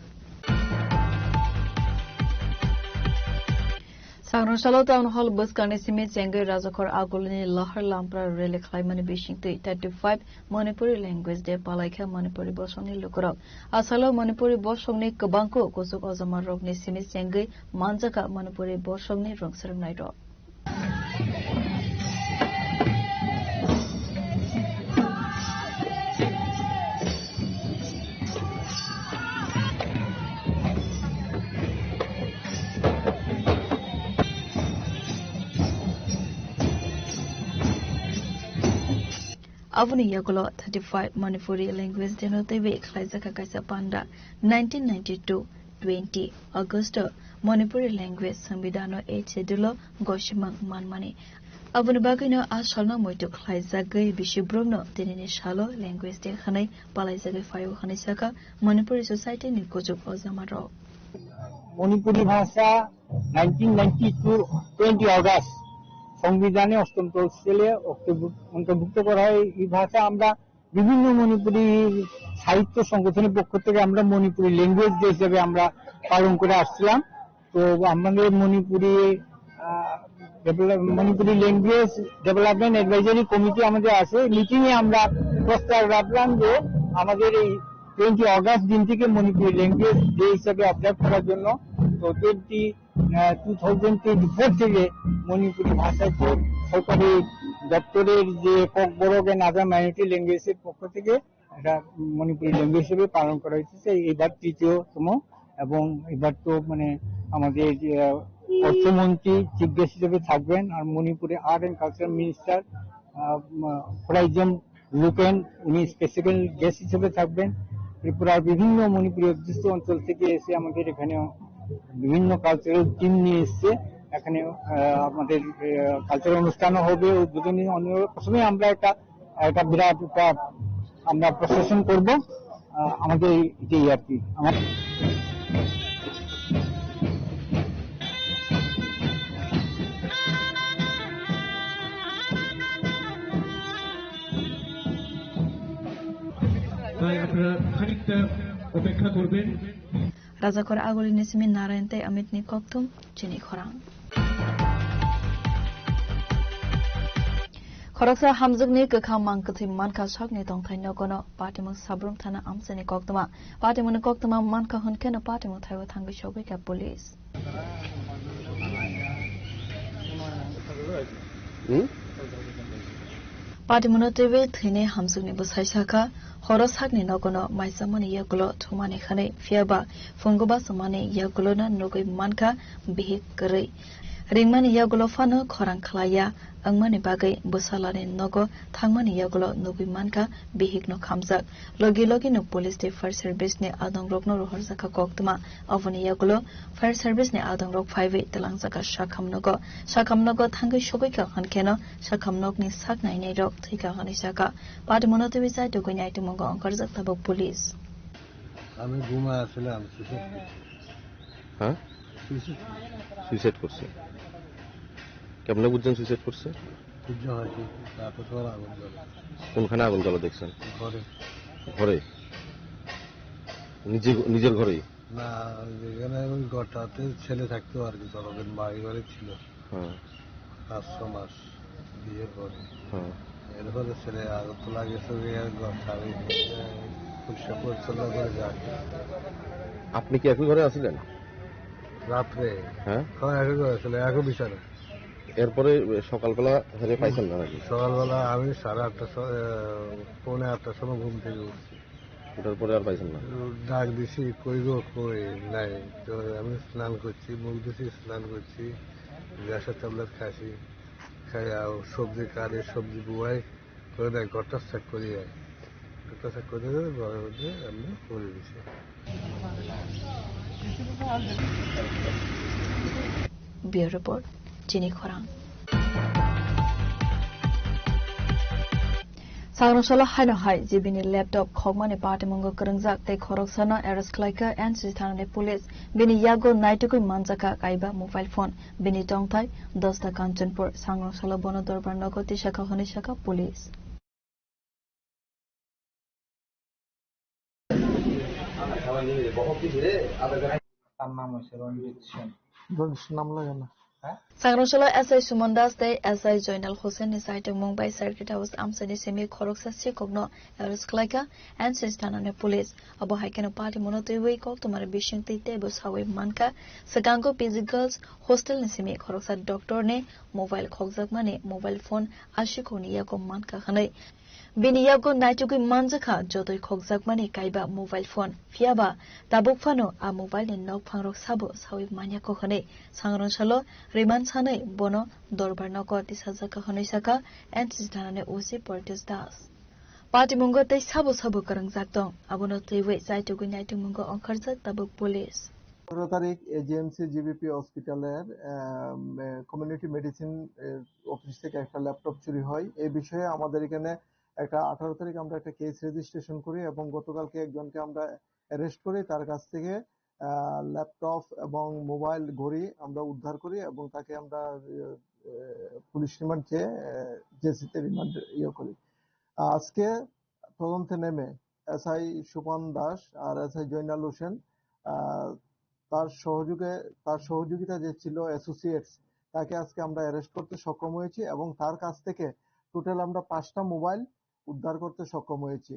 Sangrosalo Town Hall bus Karnisimi Zengai Razakor Agolini Lahar Lampra Rele Klaimani Bishing 35 Manipuri language de Palaika Manipuri Bosoni Lukurab. Asalo Manipuri Bosoni Kabanko Kosuk Ozamar Rogni Simi Zengai Manjaka Manipuri Bosoni Rongsar Nairo. Avuni Yagulo 35 Manipuri language denotative Klaizaka Kaisa Panda 1992-20 August Manipuri language Sambidano 8 Sedulo Goshimang Manmani Avuni Bagino Ashalno Moito Klaizagai Bishubruno Tinini Shalo language de Hanai Palaizagai Fayo Hanisaka Manipuri Society Nikojuk Ozamaro Manipuri Bhasha 1992-20 August সংবিধানে অষ্টম তফসিলে অন্তর্ভুক্ত করা হয়। এই ভাষা আমরা বিভিন্ন মণিপুরি সাহিত্য সংগঠনের পক্ষ থেকে আমরা মণিপুরি ল্যাঙ্গুয়েজ হিসেবে আমরা পালন করে আসছিলাম। তো আমাদের Manipuri language development advisory committee আমাদের আছে। মিটিং এ আমরা প্রস্তাব রাখলাম যে আমাদের এই 20 অগস্ট দিন থেকে মণিপুরি ল্যাঙ্গুয়েজ ডে হিসেবে অবজার্ভ করার জন্য। তো 2024 থেকে মণিপুরি ভাষাকে সরকারি দপ্তরের যে ককবরক এন্ড আদার মাইনরিটি ল্যাঙ্গুয়েজের পক্ষ থেকে এটা মণিপুরি ল্যাঙ্গুয়েজ হিসেবে পালন করা হয়েছে। এবার তৃতীয়তম এবং এবার তো মানে আমাদের অর্থমন্ত্রী চিফ গেস্ট হিসেবে থাকবেন আর মণিপুরে আর্ট এন্ড কালচার মিনিস্টার ফরাইজম লুকেন উনি স্পেশাল গেস্ট হিসেবে থাকবেন। ত্রিপুরার বিভিন্ন মণিপুরি অধ্যুষিত অঞ্চল থেকে এসে আমাদের এখানে বিভিন্ন কালচারাল টিম নিয়ে এসছে। এখানে আমাদের কালচারাল অনুষ্ঠানও হবে, উদ্বোধনী প্রথমে আমরা একটা বিরাট আমরা প্রসেশন করব আমাদের এটাই আর কি। আপনারা খানিকটা অপেক্ষা করবেন। Razakor Agoli Nisimi Narente Amitni Koktum Chini Khorang Khoroksa Hamzugni Kakam Mankati Manka Shakni Tongtaino Gono Patimu Sabrum Tana Amsani Koktuma Patimun Koktuma Manka Hunkena Patimu Taiwa Tangi Shobika Police Patimuno TV Thine Hamzugni Busaishaka Horos Hagni Nogono, my Samani Yagulo, Tumani Hane, Fiaba, Fungoba Samani Yagulona, Nogi Manka, Bihi Gray. Ringmani Yagulo Fano, Koran Klaya, Angmani Bagay, Busalani Nogo, Tangmani Yagulo, Nogi Manka, Bihik no Kamzak, Logi no Police de Fire Service ne Adong Rock no Horsaka Koktuma, Avani Yagulo, Fire Service ne Adong Rock 5 Telangsaka Shakam Nogo, Tangi Shogika Hankeno, Shakam Nog ni Sakna in Rock, Tika Hanisaka, Padamonoto reside to Guinea to Mongo, Karzak Tabo Police. আমি ঘুমা আসলাম হ্যাঁ suicide করছে কেমনে বুঝছেন suicide করছে কোনখানে আগুন জ্বলা দেখছেন ঘরে নিজের ঘরেই না যেখানে ওই ঘরটাতে ছেলে থাকতো আর কি তখন বাড়ি ঘরে ছিল 5 মাস বিয়ের পরে এরপরে ছেলে আগরতলা গেছে ঘর ছাড়ি পরিষ্কার পরিচ্ছন্ন করে যায়। আপনি কি একই ঘরে আছিলেন রাত্রে? হ্যাঁ একই ঘরে ছিল, একই বিছানা। এরপরে সকালবেলা হেরে পাইছেন না নাকি? সকালবেলা আমি 8:30 পৌনে 8টার সময় ঘুম থেকে উঠছি, ওটার পরে আর পাইছেন না? ডাক দিছি কই গো কই নাই। তো আমি স্নান করছি, মুখ দিছি, স্নান করছি, গ্যাসের ট্যাবলেট খাইছি, খাই সবজি কাটে সবজি বুয়াই করে দেয় ঘরটা চেক করি যায়, ঘরটা চেক করে দেবে ঘরের মধ্যে আমি করে দিছি। Bureau Report, Jenny Khorang. Sagrosala Hano Hai, Zibini laptop, Khogmani Party Mungo Kurangzak, Te Khoroksana, Eras Klaika, and Sistana Police, Bini Yago, Naituku Manzaka, Kaiba, mobile phone, Bini Tongtai, Dosta Kanchanpur, Sagrosala Bono Dorbanoko, Tishaka Honishaka, Police. তার নাম হচ্ছে রঞ্জিত সেন। নাম লাগে না। Sangronsolo SI Sumondas Day SI Joinal Hussein ni site Mumbai Circuit House Amsani Semi Khoroksa Sikogno Eris Klaika and Sistana Police Abo Haikeno Party Monotoi Kok Tomar Bishing Tite Busawe Manka Sagango PG Girls Hostel ni Semi Khoroksa Doctor ne Mobile Khokzak Mane Mobile Phone Ashikoni Yako Manka Hanai Biniyago Naituki Manjaka Jotoi Khokzak Mane Kaiba Mobile Phone Fiaba Tabuk Fano a Mobile ni Nok Pangrok Sabo Sawi Manyako Hanai Sangronsolo Riman Sanai Bono Dorbar Noko Tisazaka Hanisaka and Sistana Usi Portis Das Party Mungo Te Sabo Sabo Karang Zakton Abono Tewe Saituki Naitu Mungo on Karzak Tabuk Police 15 তারিখ AGMC GBP হসপিটালের community medicine office থেকে একটা laptop চুরি হয় এই বিষয়ে আমাদের এখানে একটা 18 তারিখ আমরা একটা কেস রেজিস্ট্রেশন করি এবং গতকালকে একজনকে আমরা অ্যারেস্ট করি তার কাছ থেকে ল্যাপটপ এবং মোবাইল ঘড়ি আমরা উদ্ধার করি এবং তাকে আমরা পুলিশ রিমান্ড চেয়ে জেসিতে রিমান্ড করি আজকে তদন্তে নেমে এসআই সুপন দাস আর এসআই জয়নাল হোসেন তার সহযোগিতা যে ছিল অ্যাসোসিয়েটস তাকে আজকে আমরা অ্যারেস্ট করতে সক্ষম হয়েছি এবং তার কাছ থেকে টোটাল আমরা 5টা মোবাইল উদ্ধার করতে সক্ষম হয়েছি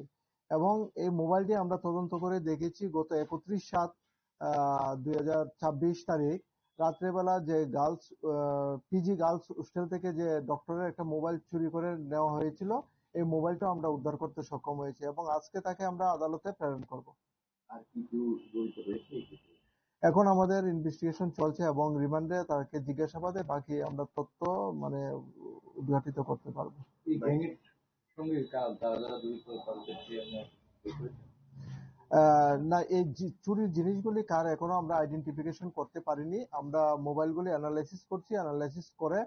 এবং এই মোবাইলটি আমরা তদন্ত করে দেখেছি গত 31/7/2024 তারিখ রাত্রেবেলা যে গার্লস পিজি গার্লস হোস্টেল থেকে যে ডক্টরের একটা মোবাইল চুরি করে নেওয়া হয়েছিল এই মোবাইলটা আমরা উদ্ধার করতে সক্ষম হয়েছি এবং আজকে তাকে আমরা আদালতে প্রেরণ করব আর কিছু জড়িত রয়েছে এখন আমাদের ইনভেস্টিগেশন চলছে এবং রিমান্ডে তাকে জিজ্ঞাসাবাদে বাকি আমরা তথ্য মানে উদ্ঘাটিত করতে পারবো এই গ্যাংয়ের সঙ্গে যারা জড়িত না এই চুরির জিনিসগুলি কার এখনো আমরা আইডেন্টিফিকেশন করতে পারিনি আমরা মোবাইলগুলি অ্যানালাইসিস করছি অ্যানালাইসিস করে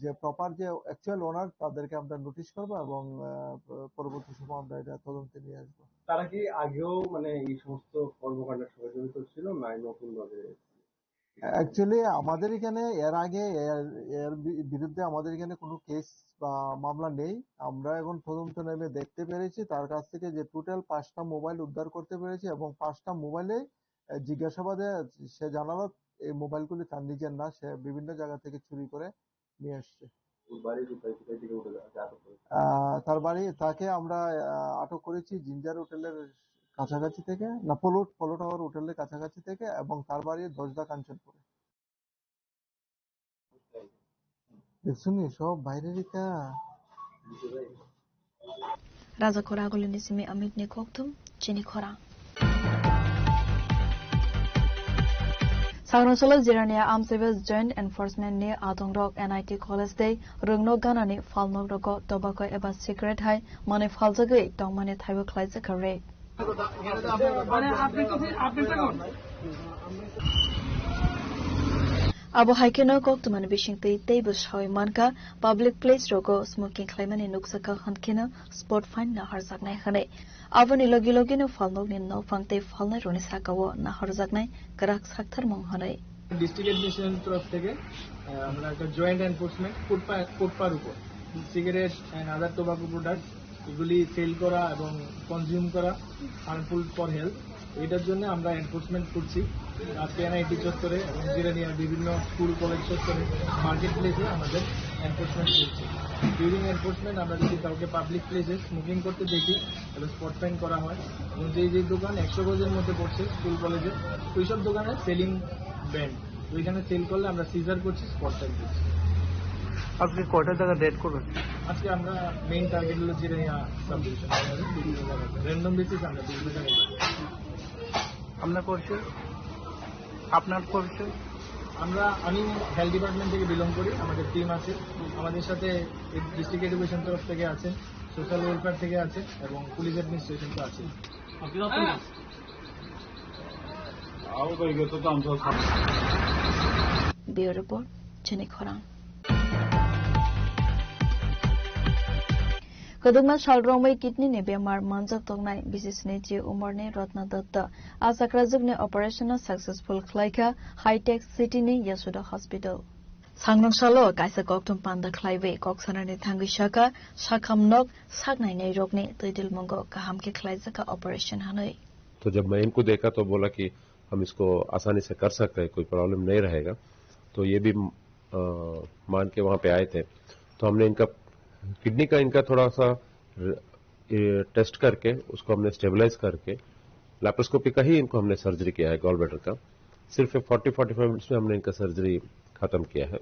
যে প্রপার যে অ্যাকচুয়াল ওনার তাদেরকে আমরা নোটিশ করব এবং পরবর্তী সময় আমরা এটা তদন্তে নিয়ে আসবো তারা কি আগেও মানে এই সমস্ত কর্মকাণ্ডের সঙ্গে জড়িত ছিল না নতুন ভাবে অ্যাকচুয়ালি আমাদের এখানে এর আগে এর বিরুদ্ধে আমাদের এখানে কোনো কেস বা মামলা নেই আমরা এখন তদন্ত নেমে দেখতে পেরেছি তার কাছ থেকে যে টোটাল 5টা মোবাইল উদ্ধার করতে পেরেছি এবং 5টা মোবাইলে জিজ্ঞাসাবাদে সে জানালো এই মোবাইলগুলি তার নিজের না সে বিভিন্ন জায়গা থেকে চুরি করে নিয়ে আসছে তার বাড়ি তাকে আমরা আটক করেছি জিঞ্জার হোটেলের কাছাকাছি থেকে না পোলো টাওয়ার হোটেলের কাছাকাছি থেকে এবং তার বাড়ি দশদা কাঞ্চনপুরে দেখছুনি সব বাইরেরই কা রাজা খরা গলিনি সিমি অমিত নে কোকতুম চিনি খরা Sangronsolo Jirania Amsevas Joint Enforcement ne Adongrok NIT College Day Rungno Ganani Falnog Rogo Tobacco Eba Secret High Mane Falzagui Dongmane Thaibo Klaisa Kare Abo Haikeno Koktuman Bishing Table Shawi Manka Public Place Rogo Smoking Clayman Nuksaka Hankino Sport Fine Naharzak Nahane Avani Logilogino Falnog in no Fangte Falna Runisakawo Naharzak Nay Karak Saktar Monghane district অ্যাডমিনিস্ট্রেশনের তরফ থেকে আমরা একটা joint enforcement ফুটপার উপর cigarette and other tobacco products এগুলি sale করা এবং কনজিউম করা হার্মফুল ফর হেলথ এটার জন্য আমরা এনফোর্সমেন্ট করছি আজকে এনআইটি চত্বরে এবং জিরানিয়ার বিভিন্ন স্কুল কলেজ চত্বরে মার্কেট প্লেসে আমাদের এনফোর্সমেন্ট করছি ডিউরিং এনফোর্সমেন্ট আমরা যদি কাউকে পাবলিক প্লেসে স্মোকিং করতে দেখি তাহলে স্পট ফাইন করা হয় এবং যে দোকান 100 গজের মধ্যে পড়ছে স্কুল কলেজে ওইসব দোকানে সেলিং ব্যান্ড ওইখানে সেল করলে আমরা সিজার করছি স্পট ফাইন করছি আজকে কয়টা জায়গা রেড করবেন আজকে আমরা মেইন টার্গেট হলো Jirania sub division random basis আমরা বিভিন্ন জায়গায় আপনার পরিচয় আমি হেলথ ডিপার্টমেন্ট থেকে বিলং করি আমাদের টিম আছে আমাদের সাথে ডিস্ট্রিক্ট এডুকেশন তরফ থেকে আছে সোশ্যাল ওয়েলফেয়ার থেকে আছে এবং পুলিশ অ্যাডমিনিস্ট্রেশন তো আছে Bureau Report Chini Khorang Kaduma Shalromai kidney ne bemar manjak tongnai business ne ji umorne Ratna Datta Asakrazuk ne operational successful Klaika High Tech City ne Yasuda Hospital Sangrong Salo kaisa koktum panda Klaiwe koksana ne Thangisaka Shakamnok Sagnai ne Rogne Tidil Mongo Kaham ke Klaisaka operation hanoi तो जब मैं इनको देखा तो बोला कि हम इसको आसानी से कर सकते हैं कोई प्रॉब्लम नहीं रहेगा तो ये भी मान के वहां पे आए थे। तो हमने इनका किडनी का इनका थोड़ा सा टेस्ट करके उसको हमने स्टेबलाइज करके लैप्रोस्कोपी का ही इनको हमने सर्जरी किया है गॉल ब्लैडर का। सिर्फ 40-45 मिनट्स में हमने इनका सर्जरी खत्म किया है।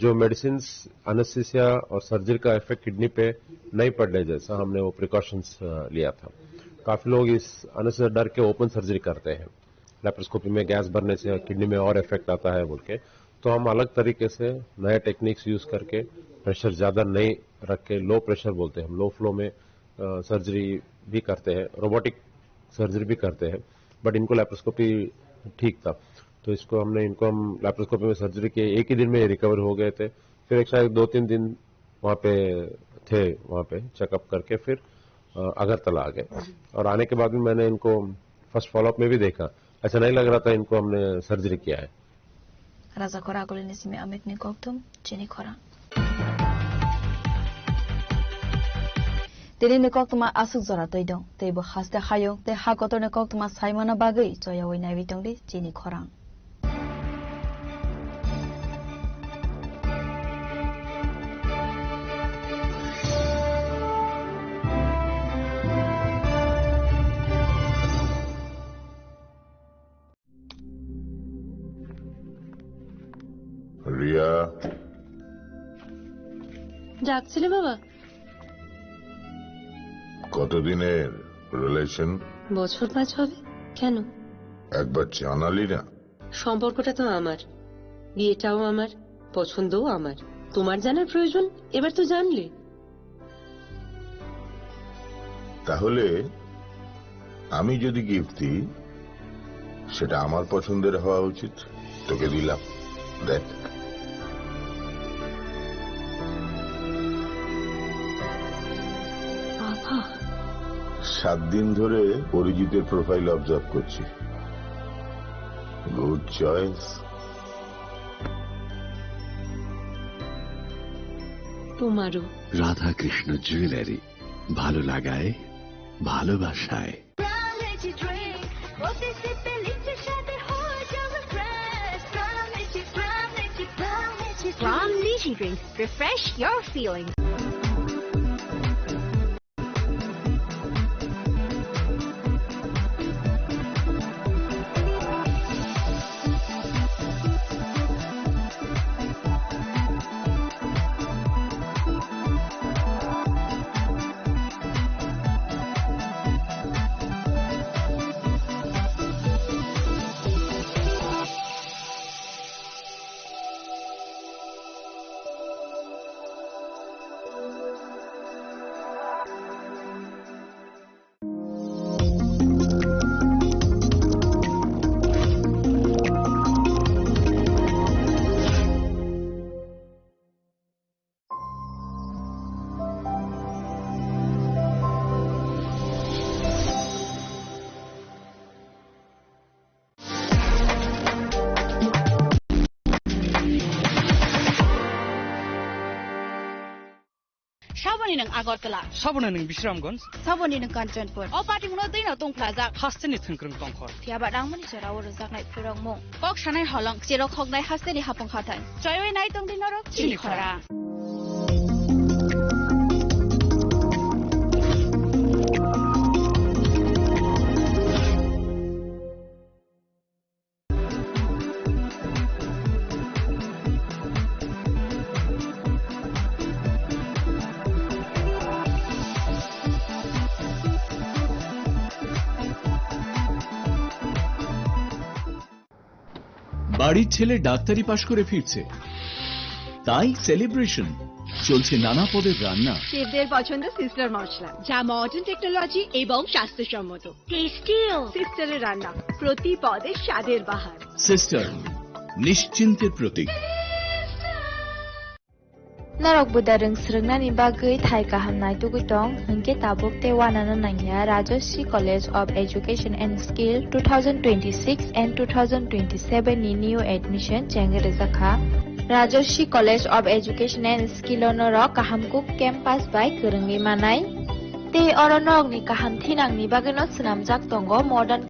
जो मेडिसिन एनेस्थीसिया और सर्जरी का इफेक्ट किडनी पे नहीं पड़ने जैसा हमने वो प्रिकॉशंस लिया था। काफी लोग इस एनेस्थीसिया डर के ओपन सर्जरी करते हैं, लैप्रोस्कोपी में गैस भरने से किडनी में और इफेक्ट आता है बोल के। तो हम अलग तरीके से नए टेक्निक्स यूज करके प्रेशर ज्यादा नहीं रख के, लो प्रेशर बोलते हैं हम, लो फ्लो में सर्जरी भी करते हैं, रोबोटिक सर्जरी भी करते हैं। बट इनको लैप्रोस्कोपी ठीक था तो इनको हम लैप्रोस्कोपी में सर्जरी किए, एक ही दिन में रिकवर हो गए थे। फिर एक शायद 2-3 दिन वहां पे थे, वहां पे चेकअप करके फिर अगरतला आ गए। और आने के बाद भी मैंने इनको फर्स्ट फॉलोअप में भी देखा, ऐसा नहीं लग रहा था इनको हमने सर्जरी किया है। राजा खोरा गोलिनिसिमे अमित निकोक्तुम चिनी खोरा Dili nikoktuma asuk zora toidong, teibo haste hayong, te hakotor nikoktuma saimana bagay, joya wai naibitong di jini korang. Riya ডাকছিলে বাবা? কতদিনের রিলেশন? বছর 5 হবে। কেন? একবার জানালি না? সম্পর্কটা তো আমার, বিয়েটাও আমার, পছন্দও আমার। তোমার জানার প্রয়োজন এবার তো জানলে। তাহলে আমি যদি গিফট দিই সেটা আমার পছন্দের হওয়া উচিত। তোকে দিলাম, দেখ। বাবা, 7 দিন ধরে অরিজিতের প্রোফাইল অবজার্ভ করছি। Good choice. তোমারও। রাধা কৃষ্ণ জুয়েলারি, ভালো লাগায় ভালোবাসায়। From Lychee Drinks, refresh your feelings. Saboni nang Agartala, Saboni nang Bisramganj, Saboni nang Kanchanpur. O party mo na din na tong plaza. Hasteni thungkrung tongkhor. Tiaba dang mo ni charaw rozak nai phirong mo. Kok shanai holong chiro khok nai hasteni hapong khatai. Joy nai tong din norok chini khora. বাড়ির ছেলে ডাক্তারি পাশ করে ফিরছে, তাই celebration চলছে নানা পদের রান্না। শেফদের পছন্দ সিস্টার মশলা, যা মডার্ন টেকনোলজি এবং স্বাস্থ্যসম্মত। টেস্টিও সিস্টারের রান্না, প্রতি পদে স্বাদের বাহার। Sister, নিশ্চিন্তের Pratik. Narok budareng srengna ni bagai thai kahamnai tugutong hingke tabuk te wanana nangya Rajashri College of Education and Skill 2026 and 2027 ni new admission chengereza kha Rajashri College of Education and Skill onoro kahamkuk campus by kerenggi manai te oronok ni kaham thinang ni bagai not senamjak tongo modern